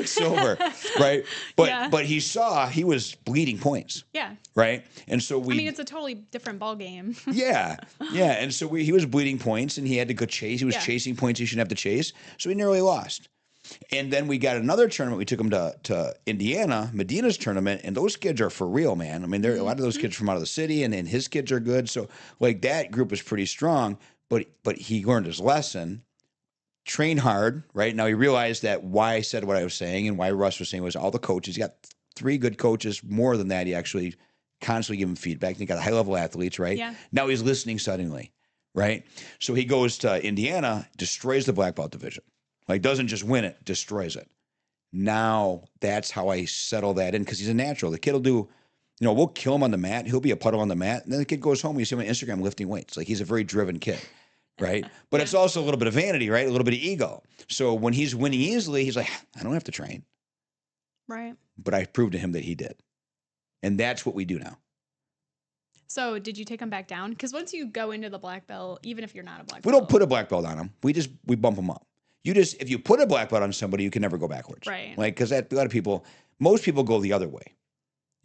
[SPEAKER 2] silver, right? But he was bleeding points.
[SPEAKER 1] Yeah.
[SPEAKER 2] Right. And so
[SPEAKER 1] it's a totally different ball game.
[SPEAKER 2] Yeah. And so he was bleeding points, and he had to go chase. He was chasing points he shouldn't have to chase. So he nearly lost. And then we got another tournament. We took him to Indiana, Medina's tournament, and those kids are for real, man. There are a lot of those kids from out of the city, and his kids are good. So that group was pretty strong. But he learned his lesson, trained hard, right? Now he realized that why I said what I was saying and why Russ was saying was all the coaches. He got 3 good coaches. More than that, he actually constantly give him feedback. And he got high-level athletes, right?
[SPEAKER 1] Yeah.
[SPEAKER 2] Now he's listening suddenly, right? So he goes to Indiana, destroys the black belt division. Doesn't just win it, destroys it. Now that's how I settle that in, because he's a natural. The kid will do, we'll kill him on the mat. He'll be a puddle on the mat. And then the kid goes home. You see him on Instagram lifting weights. He's a very driven kid, right? But it's also a little bit of vanity, right? A little bit of ego. So when he's winning easily, he's like, I don't have to train.
[SPEAKER 1] Right.
[SPEAKER 2] But I proved to him that he did. And that's what we do now.
[SPEAKER 1] So did you take him back down? Because once you go into the black belt, even if you're not a black belt.
[SPEAKER 2] We don't put a black belt on him. We bump him up. If you put a black belt on somebody, you can never go backwards.
[SPEAKER 1] Right.
[SPEAKER 2] Because a lot of people, most people go the other way.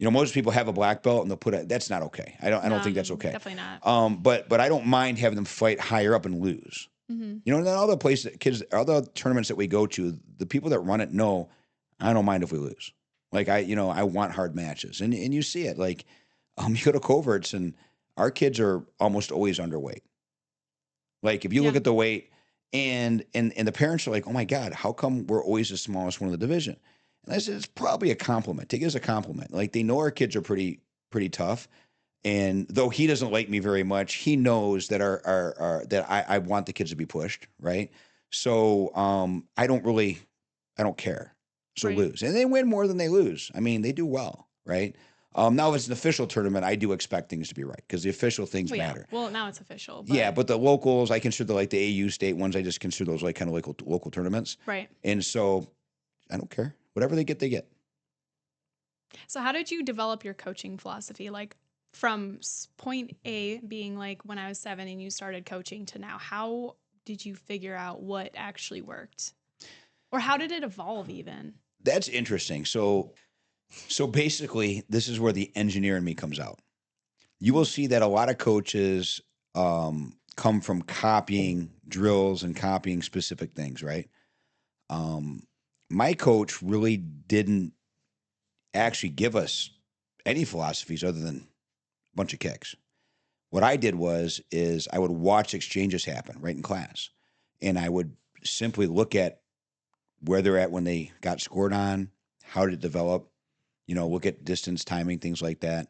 [SPEAKER 2] Most people have a black belt and they'll that's not okay. I don't think that's okay.
[SPEAKER 1] Definitely not.
[SPEAKER 2] But I don't mind having them fight higher up and lose. And then all the places, all the tournaments that we go to, the people that run it know, I don't mind if we lose. I want hard matches. And you see it. You go to coverts and our kids are almost always underweight. If you look at the weight, and the parents are like, oh my God, how come we're always the smallest one in the division? And I said, it's probably a compliment. Take it as a compliment. They know our kids are pretty tough. And though he doesn't like me very much, he knows that that I want the kids to be pushed, right? So I don't care. So lose. And they win more than they lose. They do well, right? Now, if it's an official tournament, I do expect things to be right, because the official things matter.
[SPEAKER 1] Well, now it's official.
[SPEAKER 2] But the locals, I consider the AU state ones, I just consider those kind of local tournaments.
[SPEAKER 1] Right.
[SPEAKER 2] And so I don't care. Whatever they get, they get.
[SPEAKER 1] So how did you develop your coaching philosophy? From point A being when I was 7 and you started coaching to now, how did you figure out what actually worked? Or how did it evolve even?
[SPEAKER 2] That's interesting. So basically, this is where the engineer in me comes out. You will see that a lot of coaches come from copying drills and copying specific things, right? My coach really didn't actually give us any philosophies other than a bunch of kicks. What I did is I would watch exchanges happen right in class, and I would simply look at where they're at when they got scored on, how did it develop, look at distance, timing, things like that.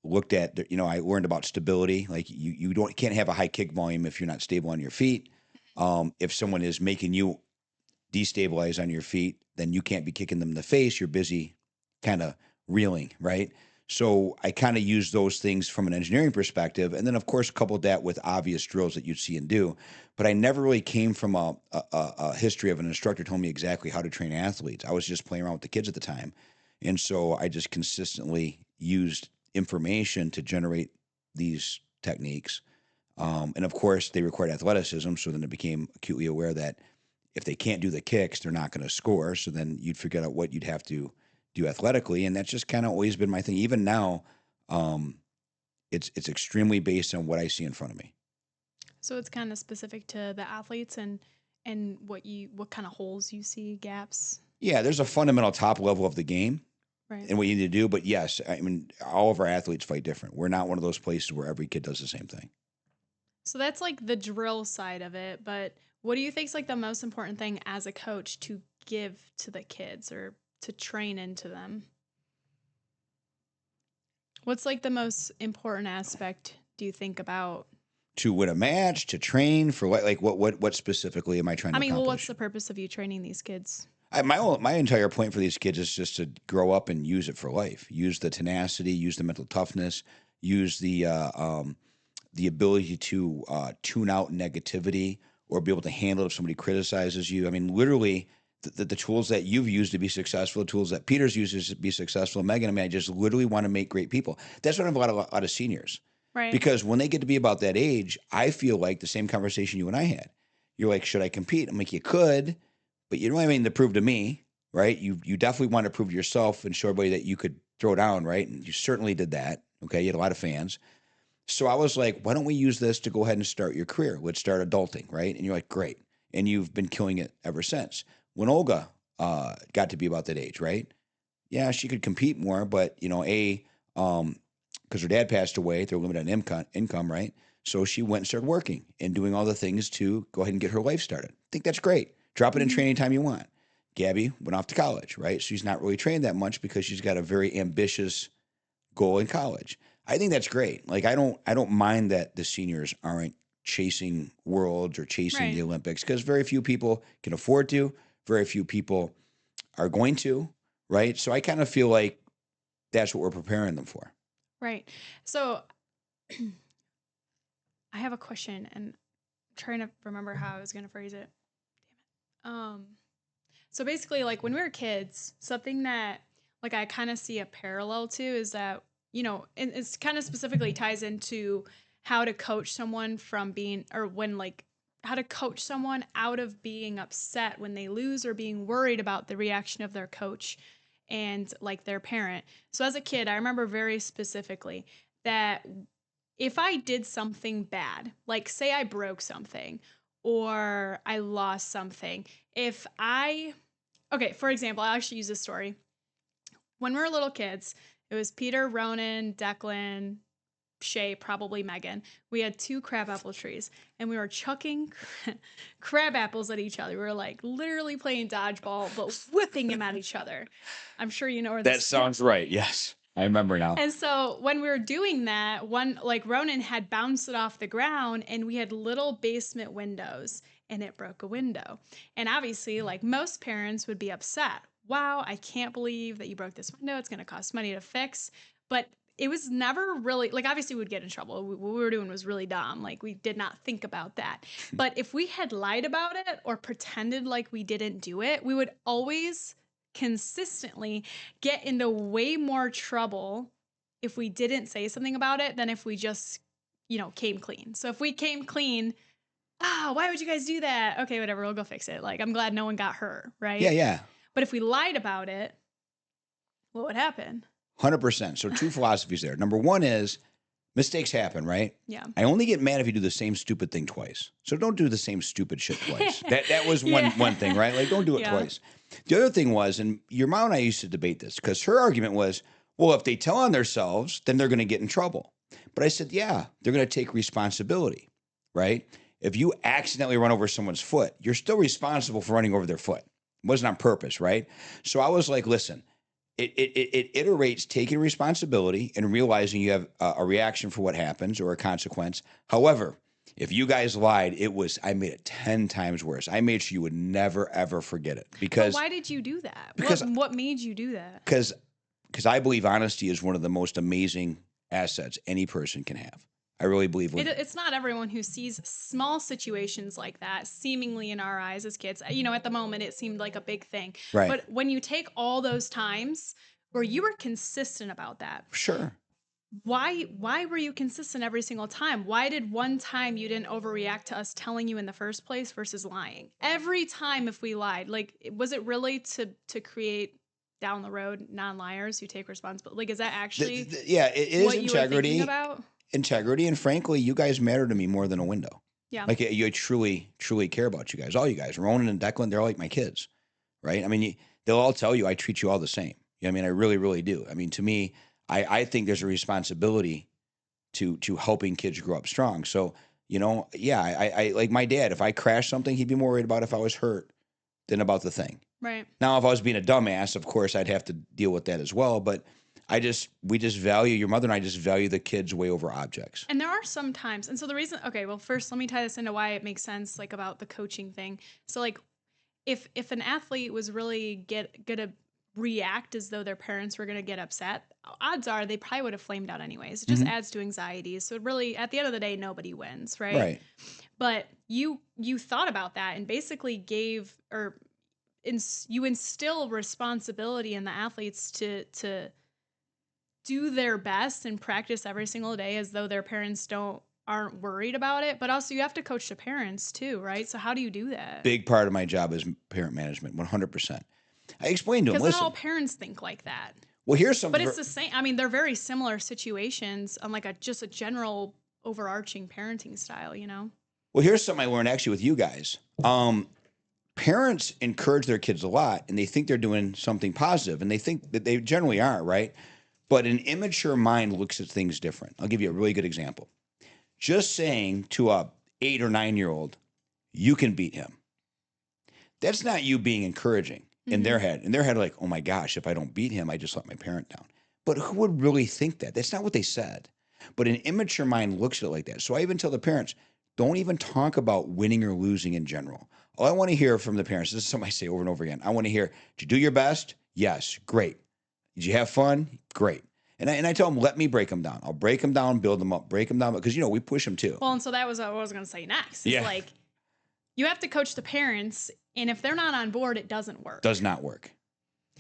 [SPEAKER 2] Looked at, I learned about stability. You can't have a high kick volume if you're not stable on your feet. If someone is making you destabilize on your feet, then you can't be kicking them in the face. You're busy kind of reeling, right? So I kind of use those things from an engineering perspective. And then, of course, coupled that with obvious drills that you'd see and do. But I never really came from a history of an instructor telling me exactly how to train athletes. I was just playing around with the kids at the time. And so I just consistently used information to generate these techniques. And, of course, they required athleticism. So then I became acutely aware that if they can't do the kicks, they're not going to score. So then you'd figure out what you'd have to do athletically, and that's just kind of always been my thing. Even now, it's extremely based on what I see in front of me.
[SPEAKER 1] So it's kind of specific to the athletes and what kind of holes you see, gaps.
[SPEAKER 2] Yeah, there's a fundamental top level of the game,
[SPEAKER 1] right,
[SPEAKER 2] and what you need to do. But yes, all of our athletes fight different. We're not one of those places where every kid does the same thing.
[SPEAKER 1] So that's the drill side of it. But what do you think is the most important thing as a coach to give to the kids or to train into them? What's the most important aspect do you think about?
[SPEAKER 2] To win a match, to train for what specifically am I trying to accomplish?
[SPEAKER 1] Well, what's the purpose of you training these kids?
[SPEAKER 2] My entire point for these kids is just to grow up and use it for life. Use the tenacity, use the mental toughness, use the the ability to tune out negativity or be able to handle if somebody criticizes you. I mean, literally, the tools that you've used to be successful, the tools that Peter's uses to be successful, Megan, I mean, I just literally want to make great people. That's what I have a lot of seniors.
[SPEAKER 1] Right.
[SPEAKER 2] Because when they get to be about that age, I feel like the same conversation you and I had. You're like, should I compete? I'm like, you could, but you don't have anything to prove to me, right? You definitely want to prove to yourself and show everybody that you could throw down, right? And you certainly did that. Okay, you had a lot of fans. So I was like, why don't we use this to go ahead and start your career? Let's start adulting, right? And you're like, great. And you've been killing it ever since. When Olga got to be about that age, right? Yeah, she could compete more, but because her dad passed away, they're limited on income, right? So she went and started working and doing all the things to go ahead and get her life started. I think that's great. Drop it in training time you want. Gabby went off to college, right? She's not really trained that much because she's got a very ambitious goal in college. I think that's great. Like I don't mind that the seniors aren't chasing worlds or chasing the Olympics because very few people can afford to. Very few people are going to, right? So I kind of feel like that's what we're preparing them for.
[SPEAKER 1] Right. So I have a question and I'm trying to remember how I was going to phrase it. Damn it. So basically, like when we were kids, something that like I kind of see a parallel to is that, you know, and it's kind of specifically ties into how to coach someone from being, or when like how to coach someone out of being upset when they lose or being worried about the reaction of their coach and like their parent. So as a kid, I remember very specifically that if I did something bad, like say I broke something or I lost something, okay, for example, I'll actually use this story. When we were little kids, it was Peter, Ronan, Declan, Shay, probably Megan. We had 2 crabapple trees and we were chucking crab apples at each other. We were like literally playing dodgeball, but whipping them at each other. I'm sure you know where
[SPEAKER 2] That sounds right. Yes. I remember now.
[SPEAKER 1] And so when we were doing that, one like Ronan had bounced it off the ground and we had little basement windows and it broke a window. And obviously, like most parents would be upset. Wow, I can't believe that you broke this window. It's going to cost money to fix. But it was never really like obviously we'd get in trouble. What we were doing was really dumb. Like we did not think about that. But if we had lied about it or pretended like we didn't do it, we would always consistently get into way more trouble if we didn't say something about it than if we just, you know, came clean. So if we came clean, why would you guys do that? Okay, whatever, we'll go fix it. Like, I'm glad no one got hurt, right?
[SPEAKER 2] Yeah.
[SPEAKER 1] But if we lied about it, what would happen?
[SPEAKER 2] 100%. So 2 philosophies there. Number 1 is mistakes happen, right?
[SPEAKER 1] Yeah.
[SPEAKER 2] I only get mad if you do the same stupid thing twice. So don't do the same stupid shit twice. That was one thing, right? Like don't do it twice. The other thing was, and your mom and I used to debate this because her argument was, well, if they tell on themselves, then they're going to get in trouble. But I said, yeah, they're going to take responsibility, right? If you accidentally run over someone's foot, you're still responsible for running over their foot. It wasn't on purpose, right? So I was like, listen, it iterates taking responsibility and realizing you have a reaction for what happens or a consequence. However, if you guys lied, I made it 10 times worse. I made sure you would never, ever forget it. Because
[SPEAKER 1] But why did you do that?
[SPEAKER 2] Because
[SPEAKER 1] what made you do that?
[SPEAKER 2] Because I believe honesty is one of the most amazing assets any person can have. I really believe
[SPEAKER 1] it's not everyone who sees small situations like that, seemingly in our eyes as kids. You know, at the moment, it seemed like a big thing.
[SPEAKER 2] Right.
[SPEAKER 1] But when you take all those times where you were consistent about that.
[SPEAKER 2] Sure.
[SPEAKER 1] Why were you consistent every single time? Why did one time you didn't overreact to us telling you in the first place versus lying? Every time if we lied, like was it really to create down the road non-liars who take responsibility? Like is that actually
[SPEAKER 2] it is
[SPEAKER 1] what
[SPEAKER 2] integrity.
[SPEAKER 1] You were thinking about?
[SPEAKER 2] Integrity, and frankly, you guys matter to me more than a window.
[SPEAKER 1] Yeah.
[SPEAKER 2] Like you truly care about you guys. All you guys, Ronan and Declan, they're all like my kids, right? I mean, they'll all tell you I treat you all the same. I mean, I really, really do. I mean, to me, I think there's a responsibility to helping kids grow up strong. So, you know, yeah, I like my dad. If I crashed something, he'd be more worried about if I was hurt than about the thing.
[SPEAKER 1] Right.
[SPEAKER 2] Now, if I was being a dumbass, of course, I'd have to deal with that as well. But we just value, your mother and I just value the kids way over objects.
[SPEAKER 1] And there are some times, and so the reason, okay, well, first let me tie this into why it makes sense, like about the coaching thing. So like if an athlete was really react as though their parents were going to get upset, odds are they probably would have flamed out anyways. It just adds to anxiety. So really, at the end of the day, nobody wins, right?
[SPEAKER 2] Right.
[SPEAKER 1] But you thought about that and basically gave you instill responsibility in the athletes to do their best and practice every single day as though their parents aren't worried about it. But also you have to coach the parents too, right? So how do you do that?
[SPEAKER 2] Big part of my job is parent management, 100%. I explained to them,
[SPEAKER 1] Because
[SPEAKER 2] listen.
[SPEAKER 1] not all parents think like that.
[SPEAKER 2] Well, here's something.
[SPEAKER 1] But it's the same. I mean, they're very similar situations on like just a general overarching parenting style, you know?
[SPEAKER 2] Well, here's something I learned actually with you guys. Parents encourage their kids a lot and they think they're doing something positive and they think that they generally are, right? But an immature mind looks at things different. I'll give you a really good example. Just saying to a 8 or 9-year-old, you can beat him. That's not you being encouraging in their head. In their head, like, oh my gosh, if I don't beat him, I just let my parent down. But who would really think that? That's not what they said. But an immature mind looks at it like that. So I even tell the parents, don't even talk about winning or losing in general. All I want to hear from the parents, this is something I say over and over again. I want to hear, did you do your best? Yes, great. Did you have fun? Great. And I tell them, let me break them down. I'll break them down, build them up, break them down. Because, we push them too.
[SPEAKER 1] Well, and so that was what I was going to say next. It's like, you have to coach the parents, and if they're not on board, it doesn't work.
[SPEAKER 2] Does not work.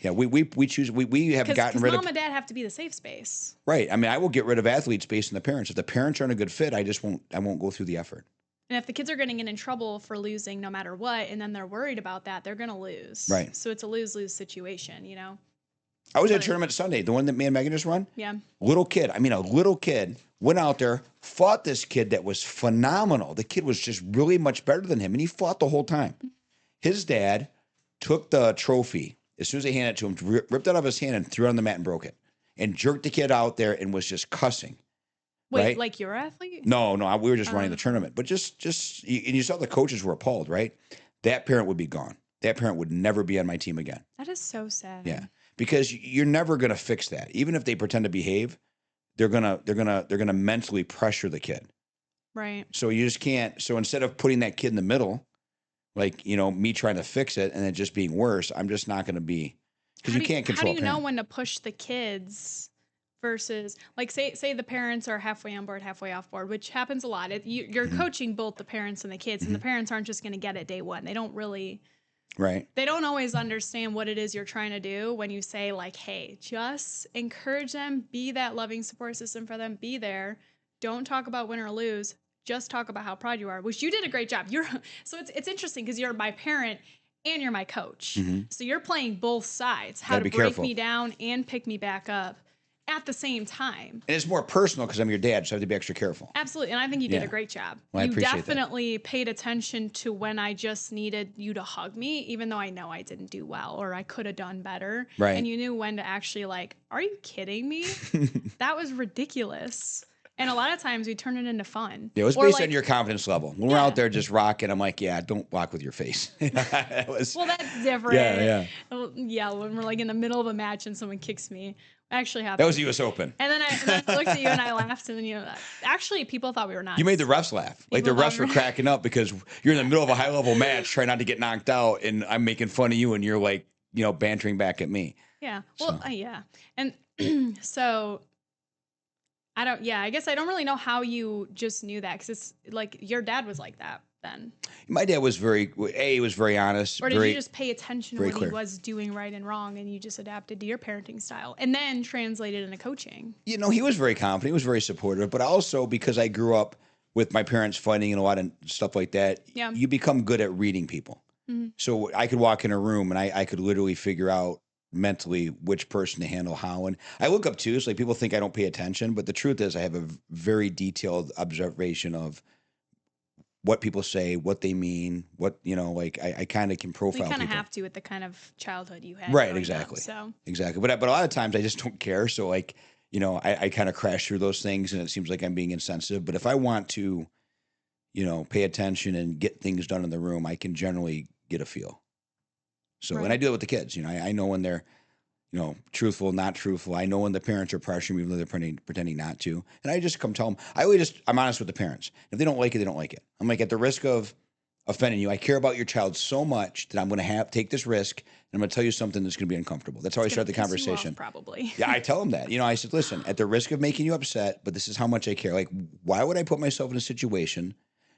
[SPEAKER 2] Yeah, we choose, we have gotten rid of.
[SPEAKER 1] Because mom and dad have to be the safe space.
[SPEAKER 2] Right. I mean, I will get rid of athletes based on the parents. If the parents aren't a good fit, I won't go through the effort.
[SPEAKER 1] And if the kids are getting in trouble for losing no matter what, and then they're worried about that, they're going to lose.
[SPEAKER 2] Right.
[SPEAKER 1] So it's a lose-lose situation,
[SPEAKER 2] I was at a tournament Sunday, the one that me and Megan just run.
[SPEAKER 1] Yeah.
[SPEAKER 2] A little kid went out there, fought this kid that was phenomenal. The kid was just really much better than him, and he fought the whole time. His dad took the trophy, as soon as they handed it to him, ripped it out of his hand and threw it on the mat and broke it, and jerked the kid out there and was just cussing.
[SPEAKER 1] Wait,
[SPEAKER 2] right?
[SPEAKER 1] like your athlete?
[SPEAKER 2] No, we were just running the tournament. But just and you saw the coaches were appalled, right? That parent would be gone. That parent would never be on my team again.
[SPEAKER 1] That is so sad.
[SPEAKER 2] Yeah. Because you're never going to fix that. Even if they pretend to behave, they're going to mentally pressure the kid.
[SPEAKER 1] Right.
[SPEAKER 2] So you just can't. So instead of putting that kid in the middle, like, me trying to fix it and it just being worse, I'm just not going to be, because you can't control.
[SPEAKER 1] How do you know when to push the kids versus, like, say the parents are halfway on board, halfway off board, which happens a lot. You're coaching both the parents and the kids, and the parents aren't just going to get it day one. They don't really.
[SPEAKER 2] Right.
[SPEAKER 1] They don't always understand what it is you're trying to do when you say, like, hey, just encourage them, be that loving support system for them, be there. Don't talk about win or lose. Just talk about how proud you are, which you did a great job. So it's interesting because you're my parent and you're my coach. So you're playing both sides, how to break me down and pick me back up at the same time.
[SPEAKER 2] And it's more personal because I'm your dad, so I have to be extra careful.
[SPEAKER 1] Absolutely. And I think you did a great job.
[SPEAKER 2] Well, I appreciate
[SPEAKER 1] definitely paid attention to when I just needed you to hug me, even though I know I didn't do well or I could have done better.
[SPEAKER 2] Right.
[SPEAKER 1] And you knew when to actually, like, are you kidding me? That was ridiculous. And a lot of times we turn it into fun.
[SPEAKER 2] Yeah, it was based on your confidence level. When we're out there just rocking, I'm like, yeah, don't walk with your face.
[SPEAKER 1] Well, that's different. Yeah, when we're like in the middle of a match and someone kicks me. Actually happened.
[SPEAKER 2] That was the U.S. Open.
[SPEAKER 1] And then I looked at you and I laughed, and then actually people thought we were nuts.
[SPEAKER 2] You made the refs laugh. Like the refs were cracking up because you're in the middle of a high level match, trying not to get knocked out, and I'm making fun of you, and you're like, bantering back at me.
[SPEAKER 1] Yeah. Well, yeah. And so I guess I don't really know how you just knew that, because it's like your dad was like that then.
[SPEAKER 2] My dad was very honest.
[SPEAKER 1] Or did you just pay attention when he was doing right and wrong, and you just adapted to your parenting style and then translated into coaching?
[SPEAKER 2] He was very confident. He was very supportive. But also because I grew up with my parents fighting and a lot of stuff like that, you become good at reading people. Mm-hmm. So I could walk in a room and I could literally figure out mentally which person to handle how. And I look up too. So like people think I don't pay attention, but the truth is I have a very detailed observation of what people say, what they mean, what, I kind of can profile people.
[SPEAKER 1] You kind of have to with the kind of childhood you had.
[SPEAKER 2] Right, exactly.
[SPEAKER 1] So.
[SPEAKER 2] Exactly. But a lot of times I just don't care. So I kind of crash through those things and it seems like I'm being insensitive. But if I want to, pay attention and get things done in the room, I can generally get a feel. So, and I do it with the kids. I know when they're, truthful, not truthful. I know when the parents are pressuring me, even though they're pretending not to. And I just come tell them. I'm honest with the parents. If they don't like it, they don't like it. I'm like, at the risk of offending you. I care about your child so much that I'm going to take this risk, and I'm going to tell you something that's going to be uncomfortable. That's how I start the conversation.
[SPEAKER 1] Probably.
[SPEAKER 2] Yeah, I tell them that. I said, listen, at the risk of making you upset, but this is how much I care. Like, why would I put myself in a situation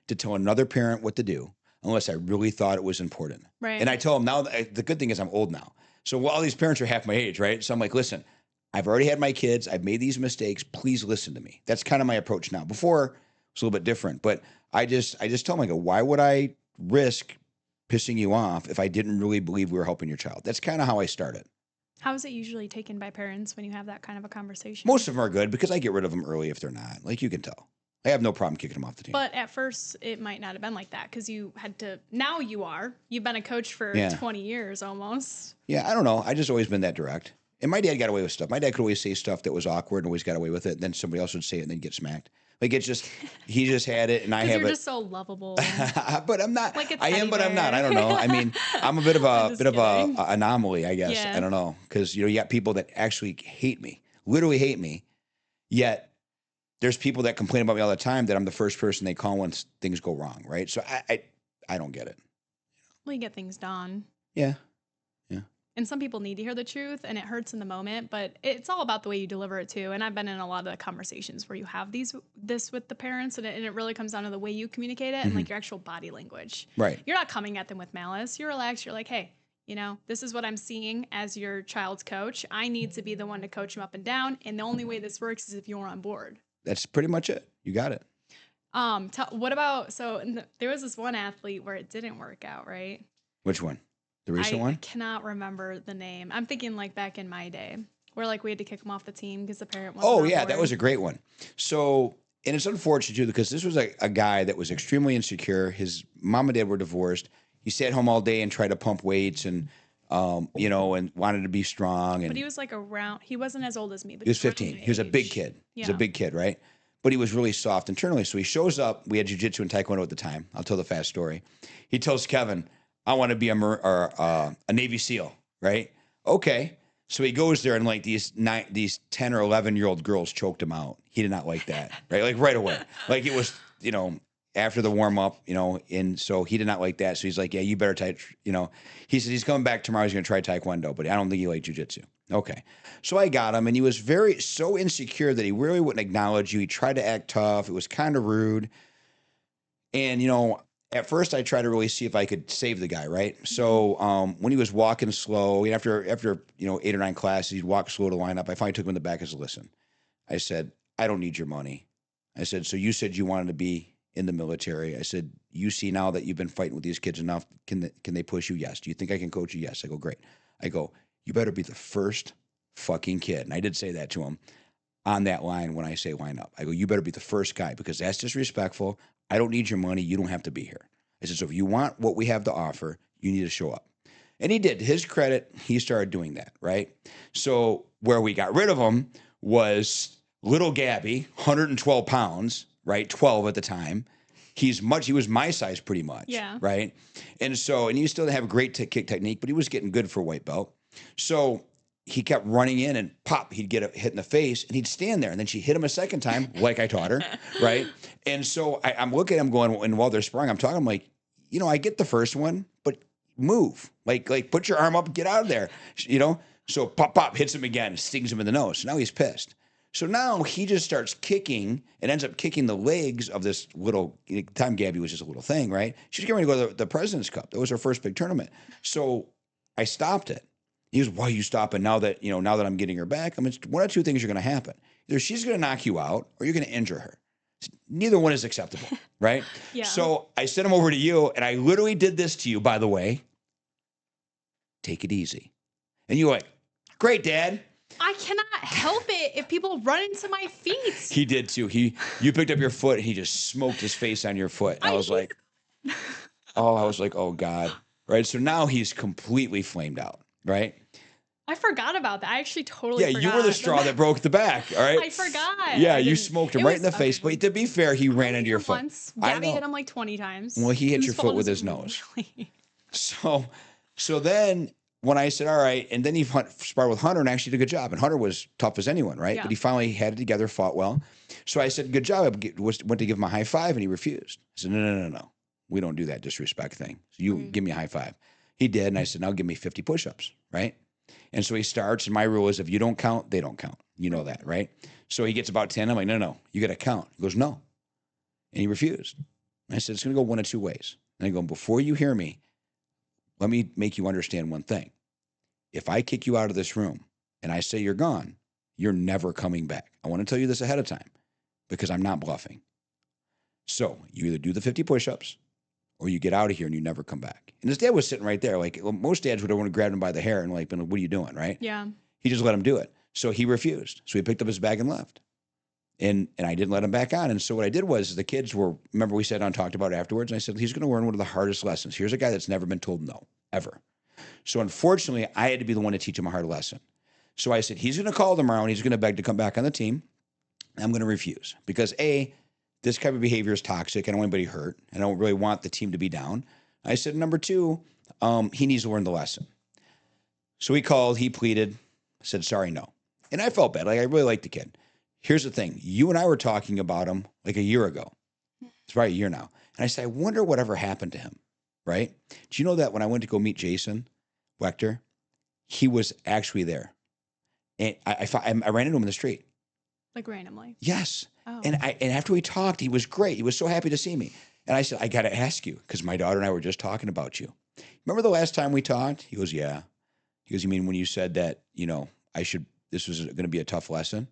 [SPEAKER 2] to tell another parent what to do unless I really thought it was important?
[SPEAKER 1] Right.
[SPEAKER 2] And I tell them now, the good thing is I'm old now. So all these parents are half my age, right? So I'm like, listen, I've already had my kids. I've made these mistakes. Please listen to me. That's kind of my approach now. Before, it was a little bit different. But I just tell them, I go, why would I risk pissing you off if I didn't really believe we were helping your child? That's kind of how I started.
[SPEAKER 1] How is it usually taken by parents when you have that kind of a conversation?
[SPEAKER 2] Most of them are good because I get rid of them early if they're not. Like, you can tell. I have no problem kicking them off the team.
[SPEAKER 1] But at first, it might not have been like that because you had to. Now you are. You've been a coach for 20 years almost.
[SPEAKER 2] Yeah, I don't know. I just always been that direct. And my dad got away with stuff. My dad could always say stuff that was awkward and always got away with it. And then somebody else would say it and then get smacked. Like, it's just, he just had it and I have it.
[SPEAKER 1] You're just so lovable.
[SPEAKER 2] But I'm not.
[SPEAKER 1] Like
[SPEAKER 2] I am, but I'm not. I don't know. I mean, I'm a bit of a anomaly, I guess.
[SPEAKER 1] Yeah.
[SPEAKER 2] I don't know. Because, you got people that actually hate me, literally hate me. Yet there's people that complain about me all the time that I'm the first person they call when things go wrong, right? So I don't get it.
[SPEAKER 1] Well, you get things done.
[SPEAKER 2] Yeah.
[SPEAKER 1] And some people need to hear the truth and it hurts in the moment, but it's all about the way you deliver it too. And I've been in a lot of the conversations where you have this with the parents and it really comes down to the way you communicate it and like your actual body language.
[SPEAKER 2] Right.
[SPEAKER 1] You're not coming at them with malice. You're relaxed. You're like, hey, this is what I'm seeing as your child's coach. I need to be the one to coach them up and down. And the only way this works is if you're on board.
[SPEAKER 2] That's pretty much it. You got it.
[SPEAKER 1] What about, there was this one athlete where it didn't work out, right?
[SPEAKER 2] Which one? The recent one?
[SPEAKER 1] I cannot remember the name. I'm thinking like back in my day where like we had to kick him off the team because the parent wasn't on board.
[SPEAKER 2] That was a great one. So, and it's unfortunate too because this was a guy that was extremely insecure. His mom and dad were divorced. He sat home all day and tried to pump weights and, and wanted to be strong.
[SPEAKER 1] But he was like he wasn't as old as me. But
[SPEAKER 2] he was 15. He was a big kid.
[SPEAKER 1] Yeah.
[SPEAKER 2] He was a big kid, right? But he was really soft internally. So he shows up. We had jiu-jitsu and taekwondo at the time. I'll tell the fast story. He tells Kevin, I want to be a Navy SEAL, right? Okay. So he goes there and like these 10 or 11-year-old girls choked him out. He did not like that, right? Like right away. Like it was, after the warm up, and so he did not like that. So he's like, yeah, you better he said he's coming back tomorrow. He's going to try taekwondo, but I don't think he liked jiu-jitsu. Okay. So I got him and he was so insecure that he really wouldn't acknowledge you. He tried to act tough. It was kind of rude. And, at first, I tried to really see if I could save the guy, right? So when he was walking slow, after 8 or 9 classes, he'd walk slow to line up. I finally took him in the back and said, listen, I said, I don't need your money. I said, so you said you wanted to be in the military. I said, you see now that you've been fighting with these kids enough, can they push you? Yes. Do you think I can coach you? Yes. I go, great. I go, you better be the first fucking kid. And I did say that to him on that line when I say line up. I go, you better be the first guy because that's disrespectful. I don't need your money. You don't have to be here. I said, so if you want what we have to offer, you need to show up. And he did. To his credit, he started doing that, right? So where we got rid of him was little Gabby, 112 pounds, right? 12 at the time. He was my size pretty much, right? And he still didn't have a great kick technique, but he was getting good for white belt. So he kept running in and pop, he'd get a hit in the face and he'd stand there. And then she hit him a second time, like I taught her, right? And so I'm looking at him going, and while they're sparring, I'm talking, I'm like, I get the first one, but move. Like put your arm up, get out of there, So pop, hits him again, stings him in the nose. So now he's pissed. So now he just starts kicking and ends up kicking the legs of this little, time Gabby was just a little thing, right? She was getting ready to go to the President's Cup. That was her first big tournament. So I stopped it. He goes, why are you stopping now that I'm getting her back? I mean, one of two things are going to happen. Either she's going to knock you out or you're going to injure her. Neither one is acceptable, right?
[SPEAKER 1] Yeah.
[SPEAKER 2] So I sent him over to you, and I literally did this to you, by the way. Take it easy. And you're like, great, Dad.
[SPEAKER 1] I cannot help it if people run into my feet.
[SPEAKER 2] He did too. You picked up your foot, and he just smoked his face on your foot. And I was like, oh, God. Right? So now he's completely flamed out, right?
[SPEAKER 1] I forgot about that. I actually totally forgot.
[SPEAKER 2] You were the straw that broke the back, all right?
[SPEAKER 1] I forgot.
[SPEAKER 2] Yeah, you smoked him right in the face. But to be fair, he ran into your foot.
[SPEAKER 1] Once. Gabby hit him like 20 times.
[SPEAKER 2] Well, he hit your foot with his nose. Really? So then when I said, all right, and then he sparred with Hunter and actually did a good job. And Hunter was tough as anyone, right? Yeah. But he finally had it together, fought well. So I said, good job. I went to give him a high five, and he refused. I said, no. We don't do that disrespect thing. So you
[SPEAKER 1] Right.
[SPEAKER 2] give me a high five. He did. And I said, now give me 50 push-ups, right? And so he starts. And my rule is if you don't count, they don't count. You know that, right? So he gets about 10. I'm like, no, you got to count. He goes, no. And he refused. And I said, it's going to go one of two ways. And I go, before you hear me, let me make you understand one thing. If I kick you out of this room and I say you're gone, you're never coming back. I want to tell you this ahead of time because I'm not bluffing. So you either do the 50 push-ups or you get out of here and you never come back. And his dad was sitting right there. Like most dads would have wanted to grab him by the hair and like, been like, what are you doing, right?
[SPEAKER 1] Yeah.
[SPEAKER 2] He just let him do it. So he refused. So he picked up his bag and left. And I didn't let him back on. And so what I did was the kids were, remember we sat down and talked about it afterwards. And I said, he's going to learn one of the hardest lessons. Here's a guy that's never been told no, ever. So unfortunately, I had to be the one to teach him a hard lesson. So I said, he's going to call tomorrow and he's going to beg to come back on the team. I'm going to refuse because A, this type of behavior is toxic. I don't want anybody hurt. I don't really want the team to be down. I said, number two, he needs to learn the lesson. So he called, he pleaded, said, sorry, no. And I felt bad. Like I really liked the kid. Here's the thing. You and I were talking about him like a year ago. It's probably a year now. And I said, I wonder whatever happened to him, right? Do you know that when I went to go meet Jason Wechter, he was actually there. And I ran into him in the street.
[SPEAKER 1] Like randomly.
[SPEAKER 2] Yes.
[SPEAKER 1] Oh.
[SPEAKER 2] And after we talked, he was great. He was so happy to see me. And I said, I got to ask you, because my daughter and I were just talking about you. Remember the last time we talked? He goes, yeah. He goes, you mean when you said that, this was going to be a tough lesson?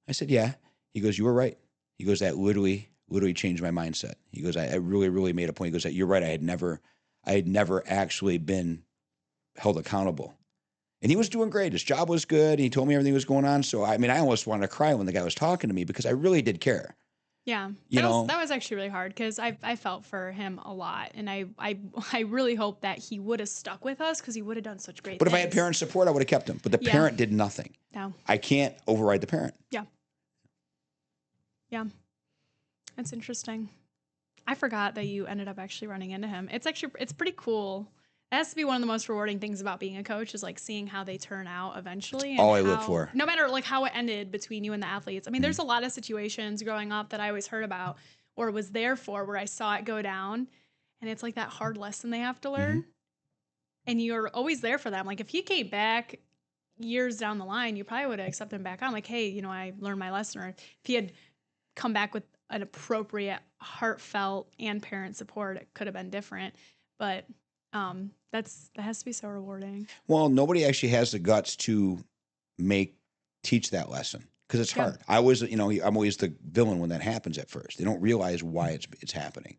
[SPEAKER 2] I said, yeah. He goes, you were right. He goes, that literally changed my mindset. He goes, I really, really made a point. He goes, you're right. I had never actually been held accountable. And he was doing great. His job was good. And he told me everything was going on. So, I almost wanted to cry when the guy was talking to me because I really did care.
[SPEAKER 1] Yeah.
[SPEAKER 2] That
[SPEAKER 1] was actually really hard because I felt for him a lot. And I really hope that he would have stuck with us because he would have done such great
[SPEAKER 2] But
[SPEAKER 1] things.
[SPEAKER 2] if I had parent support, I would have kept him. But the parent did nothing.
[SPEAKER 1] No.
[SPEAKER 2] I can't override the parent.
[SPEAKER 1] Yeah. Yeah. That's interesting. I forgot that you ended up actually running into him. It's pretty cool. It has to be one of the most rewarding things about being a coach is like seeing how they turn out eventually. And
[SPEAKER 2] all I live for.
[SPEAKER 1] No matter like how it ended between you and the athletes. There's a lot of situations growing up that I always heard about or was there for where I saw it go down. And it's like that hard lesson they have to learn. And you're always there for them. Like if he came back years down the line, you probably would have accepted him back on. Like, hey, I learned my lesson. Or if he had come back with an appropriate, heartfelt, and parent support, it could have been different. But that has to be so rewarding.
[SPEAKER 2] Well, nobody actually has the guts to teach that lesson because it's hard. I was, I'm always the villain when that happens at first. They don't realize why it's happening.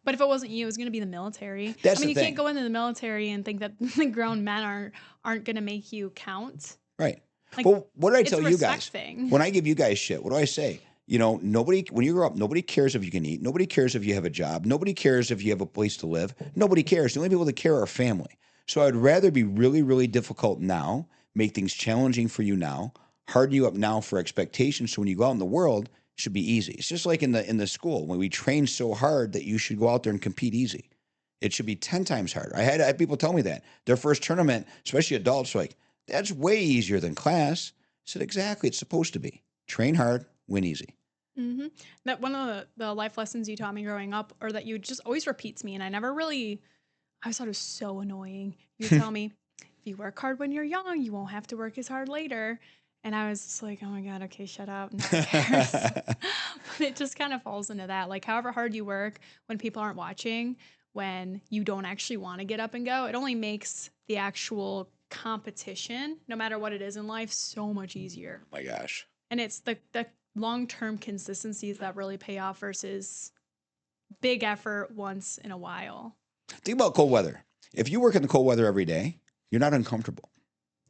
[SPEAKER 1] But if it wasn't you, it was going to be the military.
[SPEAKER 2] That's the
[SPEAKER 1] you
[SPEAKER 2] thing.
[SPEAKER 1] Can't go into the military and think that the grown men aren't going to make you count.
[SPEAKER 2] Right.
[SPEAKER 1] Like,
[SPEAKER 2] well, what do I tell you guys?
[SPEAKER 1] Thing.
[SPEAKER 2] When I give you guys shit, what do I say? Nobody, when you grow up, nobody cares if you can eat. Nobody cares if you have a job. Nobody cares if you have a place to live. Nobody cares. The only people that care are family. So I'd rather be really, really difficult now, make things challenging for you now, harden you up now for expectations. So when you go out in the world, it should be easy. It's just like in the school when we train so hard that you should go out there and compete easy. It should be 10 times harder. I had people tell me that their first tournament, especially adults, are like, that's way easier than class. I said, exactly. It's supposed to be. Train hard, win easy.
[SPEAKER 1] Mm-hmm. That one of the life lessons you taught me growing up, or that you just always repeats me, and I always thought it was so annoying. You tell me, if you work hard when you're young, you won't have to work as hard later. And I was just like, oh my God, okay, shut up. No one cares. But it just kind of falls into that. Like, however hard you work when people aren't watching, when you don't actually want to get up and go, it only makes the actual competition, no matter what it is in life, so much easier.
[SPEAKER 2] Oh my gosh.
[SPEAKER 1] And it's the long-term consistencies that really pay off versus big effort once in a while.
[SPEAKER 2] Think about cold weather. If you work in the cold weather every day, you're not uncomfortable.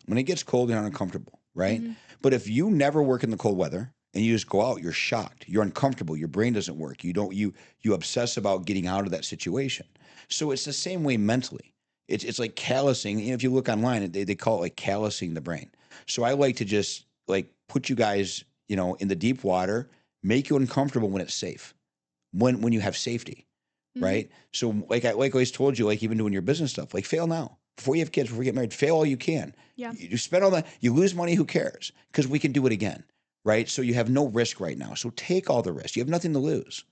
[SPEAKER 2] When it gets cold, you're not uncomfortable, right? Mm-hmm. But if you never work in the cold weather and you just go out, you're shocked. You're uncomfortable. Your brain doesn't work. You obsess about getting out of that situation. So it's the same way mentally. It's like callousing. If you look online, they call it like callousing the brain. So I like to just like put you guys, in the deep water, make you uncomfortable when it's safe, when you have safety, right? So like I always told you, like even doing your business stuff, like fail now. Before you have kids, before you get married, fail all you can.
[SPEAKER 1] Yeah.
[SPEAKER 2] You spend all that, you lose money, who cares? Because we can do it again, right? So you have no risk right now. So take all the risk. You have nothing to lose.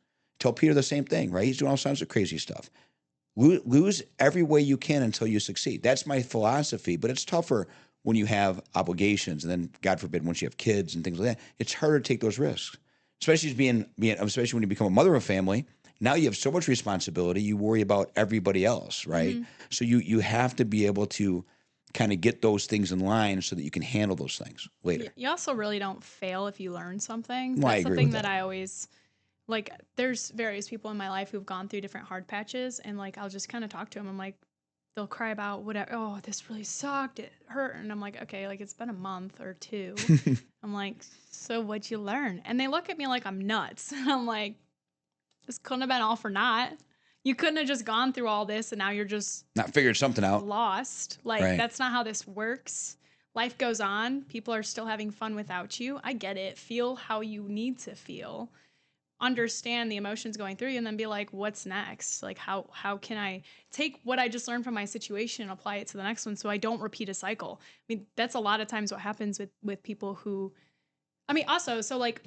[SPEAKER 2] Tell Peter the same thing, right? He's doing all kinds of crazy stuff. Lose every way you can until you succeed. That's my philosophy, but it's tougher when you have obligations, and then God forbid, once you have kids and things like that, it's harder to take those risks. Especially especially when you become a mother of a family. Now you have so much responsibility. You worry about everybody else, right? So you have to be able to kind of get those things in line so that you can handle those things later.
[SPEAKER 1] You also really don't fail if you learn something.
[SPEAKER 2] Well, I
[SPEAKER 1] That's the
[SPEAKER 2] agree
[SPEAKER 1] thing
[SPEAKER 2] with
[SPEAKER 1] that
[SPEAKER 2] that.
[SPEAKER 1] I always like. There's various people in my life who've gone through different hard patches, and like I'll just kind of talk to them. I'm like, they'll cry about whatever. Oh, this really sucked. It hurt, and I'm like, okay, like it's been a month or two. I'm like, so what'd you learn? And they look at me like I'm nuts. And I'm like, this couldn't have been all for naught. You couldn't have just gone through all this and now you're just
[SPEAKER 2] Not figured something out.
[SPEAKER 1] lost. Like,
[SPEAKER 2] Right.
[SPEAKER 1] that's not how this works. Life goes on. People are still having fun without you. I get it. Feel how you need to feel. Understand the emotions going through you and then be like, what's next? Like, how can I take what I just learned from my situation and apply it to the next one so I don't repeat a cycle? I mean, that's a lot of times what happens with people who, I mean, also, so like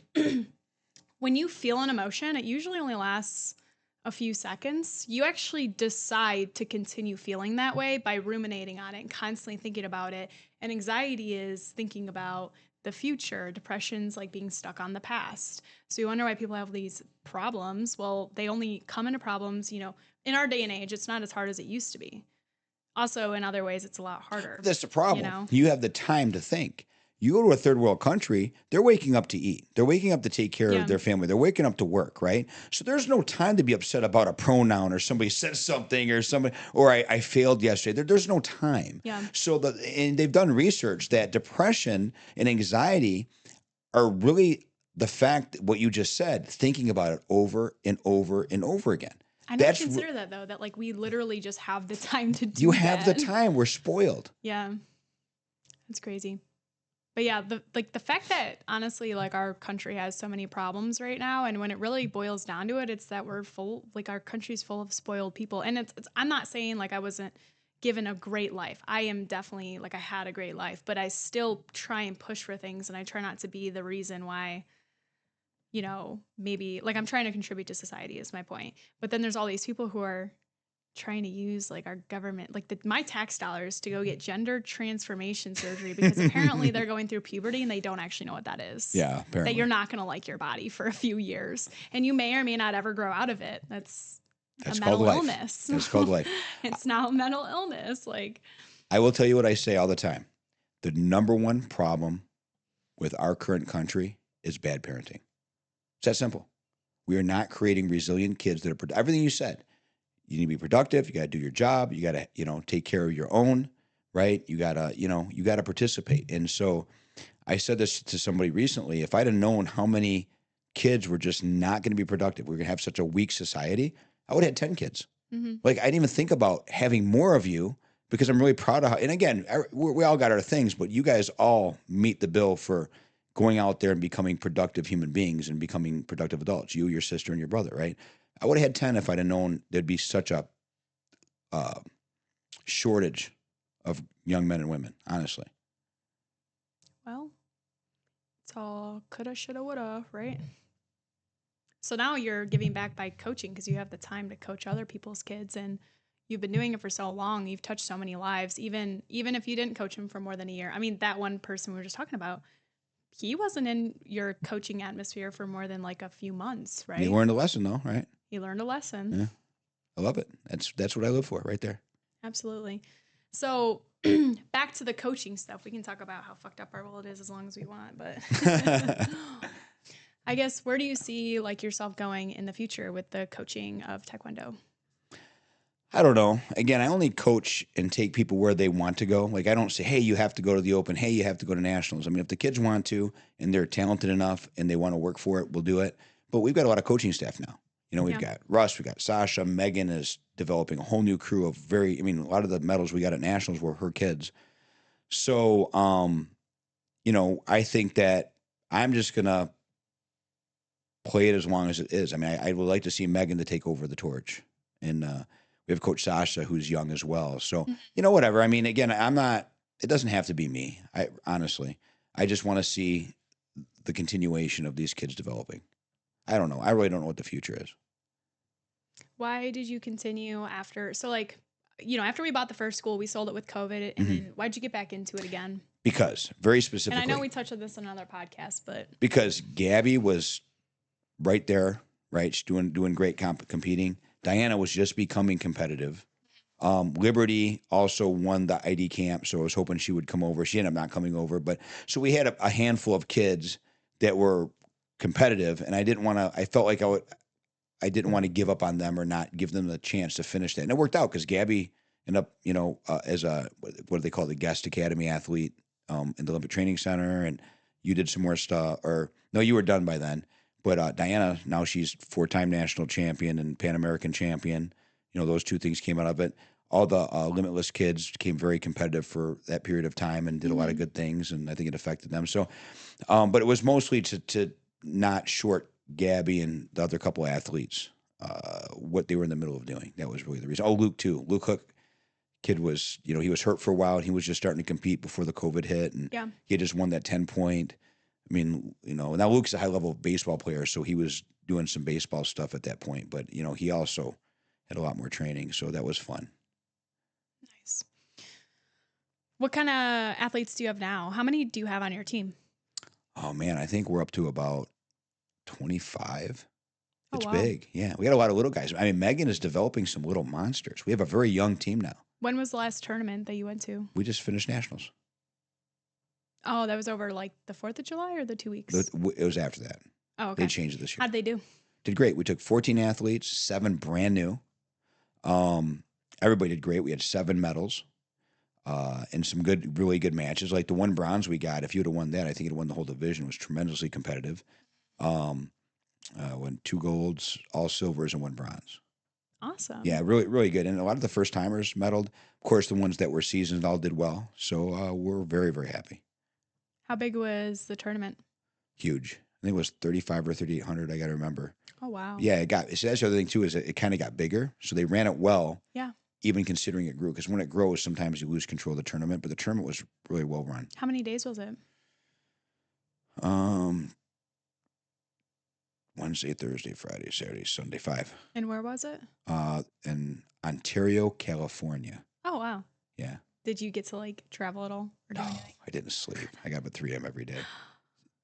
[SPEAKER 1] when you feel an emotion, it usually only lasts a few seconds. You actually decide to continue feeling that way by ruminating on it and constantly thinking about it. And anxiety is thinking about the future. Depression's like being stuck on the past. So you wonder why people have these problems. Well, they only come into problems, you know, in our day and age, it's not as hard as it used to be. Also, in other ways, it's a lot harder.
[SPEAKER 2] That's the problem.
[SPEAKER 1] You know?
[SPEAKER 2] You have the time to think. You go to a third world country, they're waking up to eat. They're waking up to take care
[SPEAKER 1] Yeah.
[SPEAKER 2] of their family. They're waking up to work, right? So there's no time to be upset about a pronoun or somebody said something or somebody, or I failed yesterday. There's no time.
[SPEAKER 1] Yeah.
[SPEAKER 2] So and they've done research that depression and anxiety are really the fact, what you just said, thinking about it over and over and over again.
[SPEAKER 1] I never consider that though, that like we literally just have the time to do
[SPEAKER 2] You have the
[SPEAKER 1] that.
[SPEAKER 2] time. We're spoiled.
[SPEAKER 1] Yeah. That's crazy. But yeah, the fact that honestly, like our country has so many problems right now, and when it really boils down to it, it's that we're full, like our country's full of spoiled people. And it's I'm not saying like I wasn't given a great life. I am definitely like I had a great life, but I still try and push for things, and I try not to be the reason why, you know, maybe like I'm trying to contribute to society is my point. But then there's all these people who are trying to use like our government, like my tax dollars to go get gender transformation surgery because apparently they're going through puberty and they don't actually know what that is.
[SPEAKER 2] Yeah, apparently.
[SPEAKER 1] That you're not going to like your body for a few years and you may or may not ever grow out of it. That's a mental illness.
[SPEAKER 2] That's called life.
[SPEAKER 1] It's now a mental illness. Like,
[SPEAKER 2] I will tell you what I say all the time. The number one problem with our current country is bad parenting. It's that simple. We are not creating resilient kids that are everything you said. You need to be productive. You got to do your job. You got to, take care of your own, right? You got to, you got to participate. And so I said this to somebody recently. If I'd have known how many kids were just not going to be productive, we're going to have such a weak society, I would have had 10 kids.
[SPEAKER 1] mm-hmm.
[SPEAKER 2] Like, I didn't even think about having more of you because I'm really proud of how, and again, we all got our things, but you guys all meet the bill for going out there and becoming productive human beings and becoming productive adults. You, your sister, and your brother, right? I would have had 10 if I'd have known there'd be such a shortage of young men and women, honestly.
[SPEAKER 1] Well, it's all coulda, shoulda, woulda, right? So now you're giving back by coaching because you have the time to coach other people's kids and you've been doing it for so long. You've touched so many lives, even if you didn't coach them for more than a year. I mean, that one person we were just talking about, he wasn't in your coaching atmosphere for more than like a few months, right?
[SPEAKER 2] You learned a lesson though, right?
[SPEAKER 1] He learned a lesson.
[SPEAKER 2] Yeah. I love it. That's what I live for right there.
[SPEAKER 1] Absolutely. So back to the coaching stuff. We can talk about how fucked up our world is as long as we want, but I guess where do you see like yourself going in the future with the coaching of Taekwondo?
[SPEAKER 2] I don't know. Again, I only coach and take people where they want to go. Like I don't say, hey, you have to go to the Open. Hey, you have to go to nationals. I mean, if the kids want to and they're talented enough and they want to work for it, we'll do it. But we've got a lot of coaching staff now. We've got Russ, we've got Sasha. Megan is developing a whole new crew of a lot of the medals we got at nationals were her kids. So, I think that I'm just going to play it as long as it is. I mean, I would like to see Megan to take over the torch. And we have Coach Sasha, who's young as well. So, whatever. I mean, again, it doesn't have to be me. Honestly, I just want to see the continuation of these kids developing. I don't know. I really don't know what the future is.
[SPEAKER 1] Why did you continue after? So like, after we bought the first school, we sold it with COVID, and then why'd you get back into it again?
[SPEAKER 2] Because very
[SPEAKER 1] And
[SPEAKER 2] specifically,
[SPEAKER 1] I know we touched on this on another podcast, but
[SPEAKER 2] because Gabby was right there, right? She's doing great competing. Diana was just becoming competitive. Liberty also won the ID camp, so I was hoping she would come over. She ended up not coming over, but so we had a handful of kids that were competitive, and I didn't want to. I felt like I didn't want to give up on them or not give them the chance to finish that, and it worked out because Gabby ended up, as a what do they call it, the guest academy athlete in the Olympic Training Center, and you did some more stuff. Or no, you were done by then. But Diana, now she's 4-time national champion and Pan American champion. Those two things came out of it. All the Limitless kids became very competitive for that period of time and did a lot of good things, and I think it affected them. So, but it was mostly to not short Gabby and the other couple athletes what they were in the middle of doing. That was really the reason. Oh, Luke too. Luke Hook, kid was, he was hurt for a while, and he was just starting to compete before the COVID hit, and he had just won that 10-point. I mean, now Luke's a high-level baseball player, so he was doing some baseball stuff at that point. But, he also had a lot more training, so that was fun.
[SPEAKER 1] Nice. What kind of athletes do you have now? How many do you have on your team?
[SPEAKER 2] Oh, man, I think we're up to about 25. It's
[SPEAKER 1] wow.
[SPEAKER 2] big. Yeah, we got a lot of little guys. I mean, Megan is developing some little monsters. We have a very young team now.
[SPEAKER 1] When was the last tournament that you went to?
[SPEAKER 2] We just finished nationals.
[SPEAKER 1] Oh, that was over like the 4th of July or the 2 weeks?
[SPEAKER 2] It was after that.
[SPEAKER 1] Oh, okay.
[SPEAKER 2] They changed it this year.
[SPEAKER 1] How'd they do?
[SPEAKER 2] Did great. We took 14 athletes, 7 brand new. Everybody did great. We had 7 medals and some really good matches. Like the one bronze we got, if you would have won that, I think you'd have won the whole division. It was tremendously competitive. Won 2 golds, all silvers, and 1 bronze.
[SPEAKER 1] Awesome.
[SPEAKER 2] Yeah, really, really good. And a lot of the first timers medaled. Of course, the ones that were seasoned all did well. So we're very, very happy.
[SPEAKER 1] How big was the tournament?
[SPEAKER 2] Huge. I think it was 3,500 or 3,800. I got to remember.
[SPEAKER 1] Oh, wow.
[SPEAKER 2] Yeah, so that's the other thing too, is it kind of got bigger. So they ran it well.
[SPEAKER 1] Yeah.
[SPEAKER 2] Even considering it grew, because when it grows, sometimes you lose control of the tournament. But the tournament was really well run.
[SPEAKER 1] How many days was it?
[SPEAKER 2] Wednesday, Thursday, Friday, Saturday, Sunday, 5.
[SPEAKER 1] And where was it?
[SPEAKER 2] In Ontario, California.
[SPEAKER 1] Oh, wow.
[SPEAKER 2] Yeah.
[SPEAKER 1] Did you get to like travel at all? Or do
[SPEAKER 2] No,
[SPEAKER 1] anything?
[SPEAKER 2] I didn't sleep. I got up at 3 a.m. every day.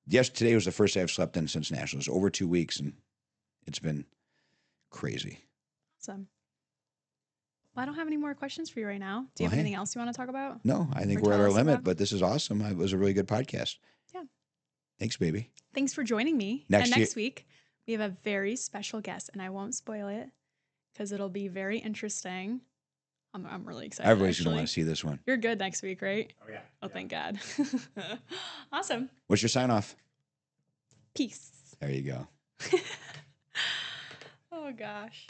[SPEAKER 2] Yes, today was the first day I've slept in since nationals. Over 2 weeks, and it's been crazy.
[SPEAKER 1] Awesome. Well, I don't have any more questions for you right now. Do you have anything else you want to talk about?
[SPEAKER 2] No, I think
[SPEAKER 1] Or
[SPEAKER 2] we're at
[SPEAKER 1] tell
[SPEAKER 2] our
[SPEAKER 1] us
[SPEAKER 2] limit,
[SPEAKER 1] about?
[SPEAKER 2] but this is awesome. It was a really good podcast.
[SPEAKER 1] Yeah.
[SPEAKER 2] Thanks, baby.
[SPEAKER 1] Thanks for joining me.
[SPEAKER 2] Next
[SPEAKER 1] Week, we have a very special guest, and I won't spoil it because it'll be very interesting. I'm really excited.
[SPEAKER 2] Everybody's going to want to see this one.
[SPEAKER 1] You're good next week, right?
[SPEAKER 3] Oh, yeah.
[SPEAKER 1] Oh, thank God. Awesome.
[SPEAKER 2] What's your sign off?
[SPEAKER 1] Peace.
[SPEAKER 2] There you go.
[SPEAKER 1] Oh, gosh.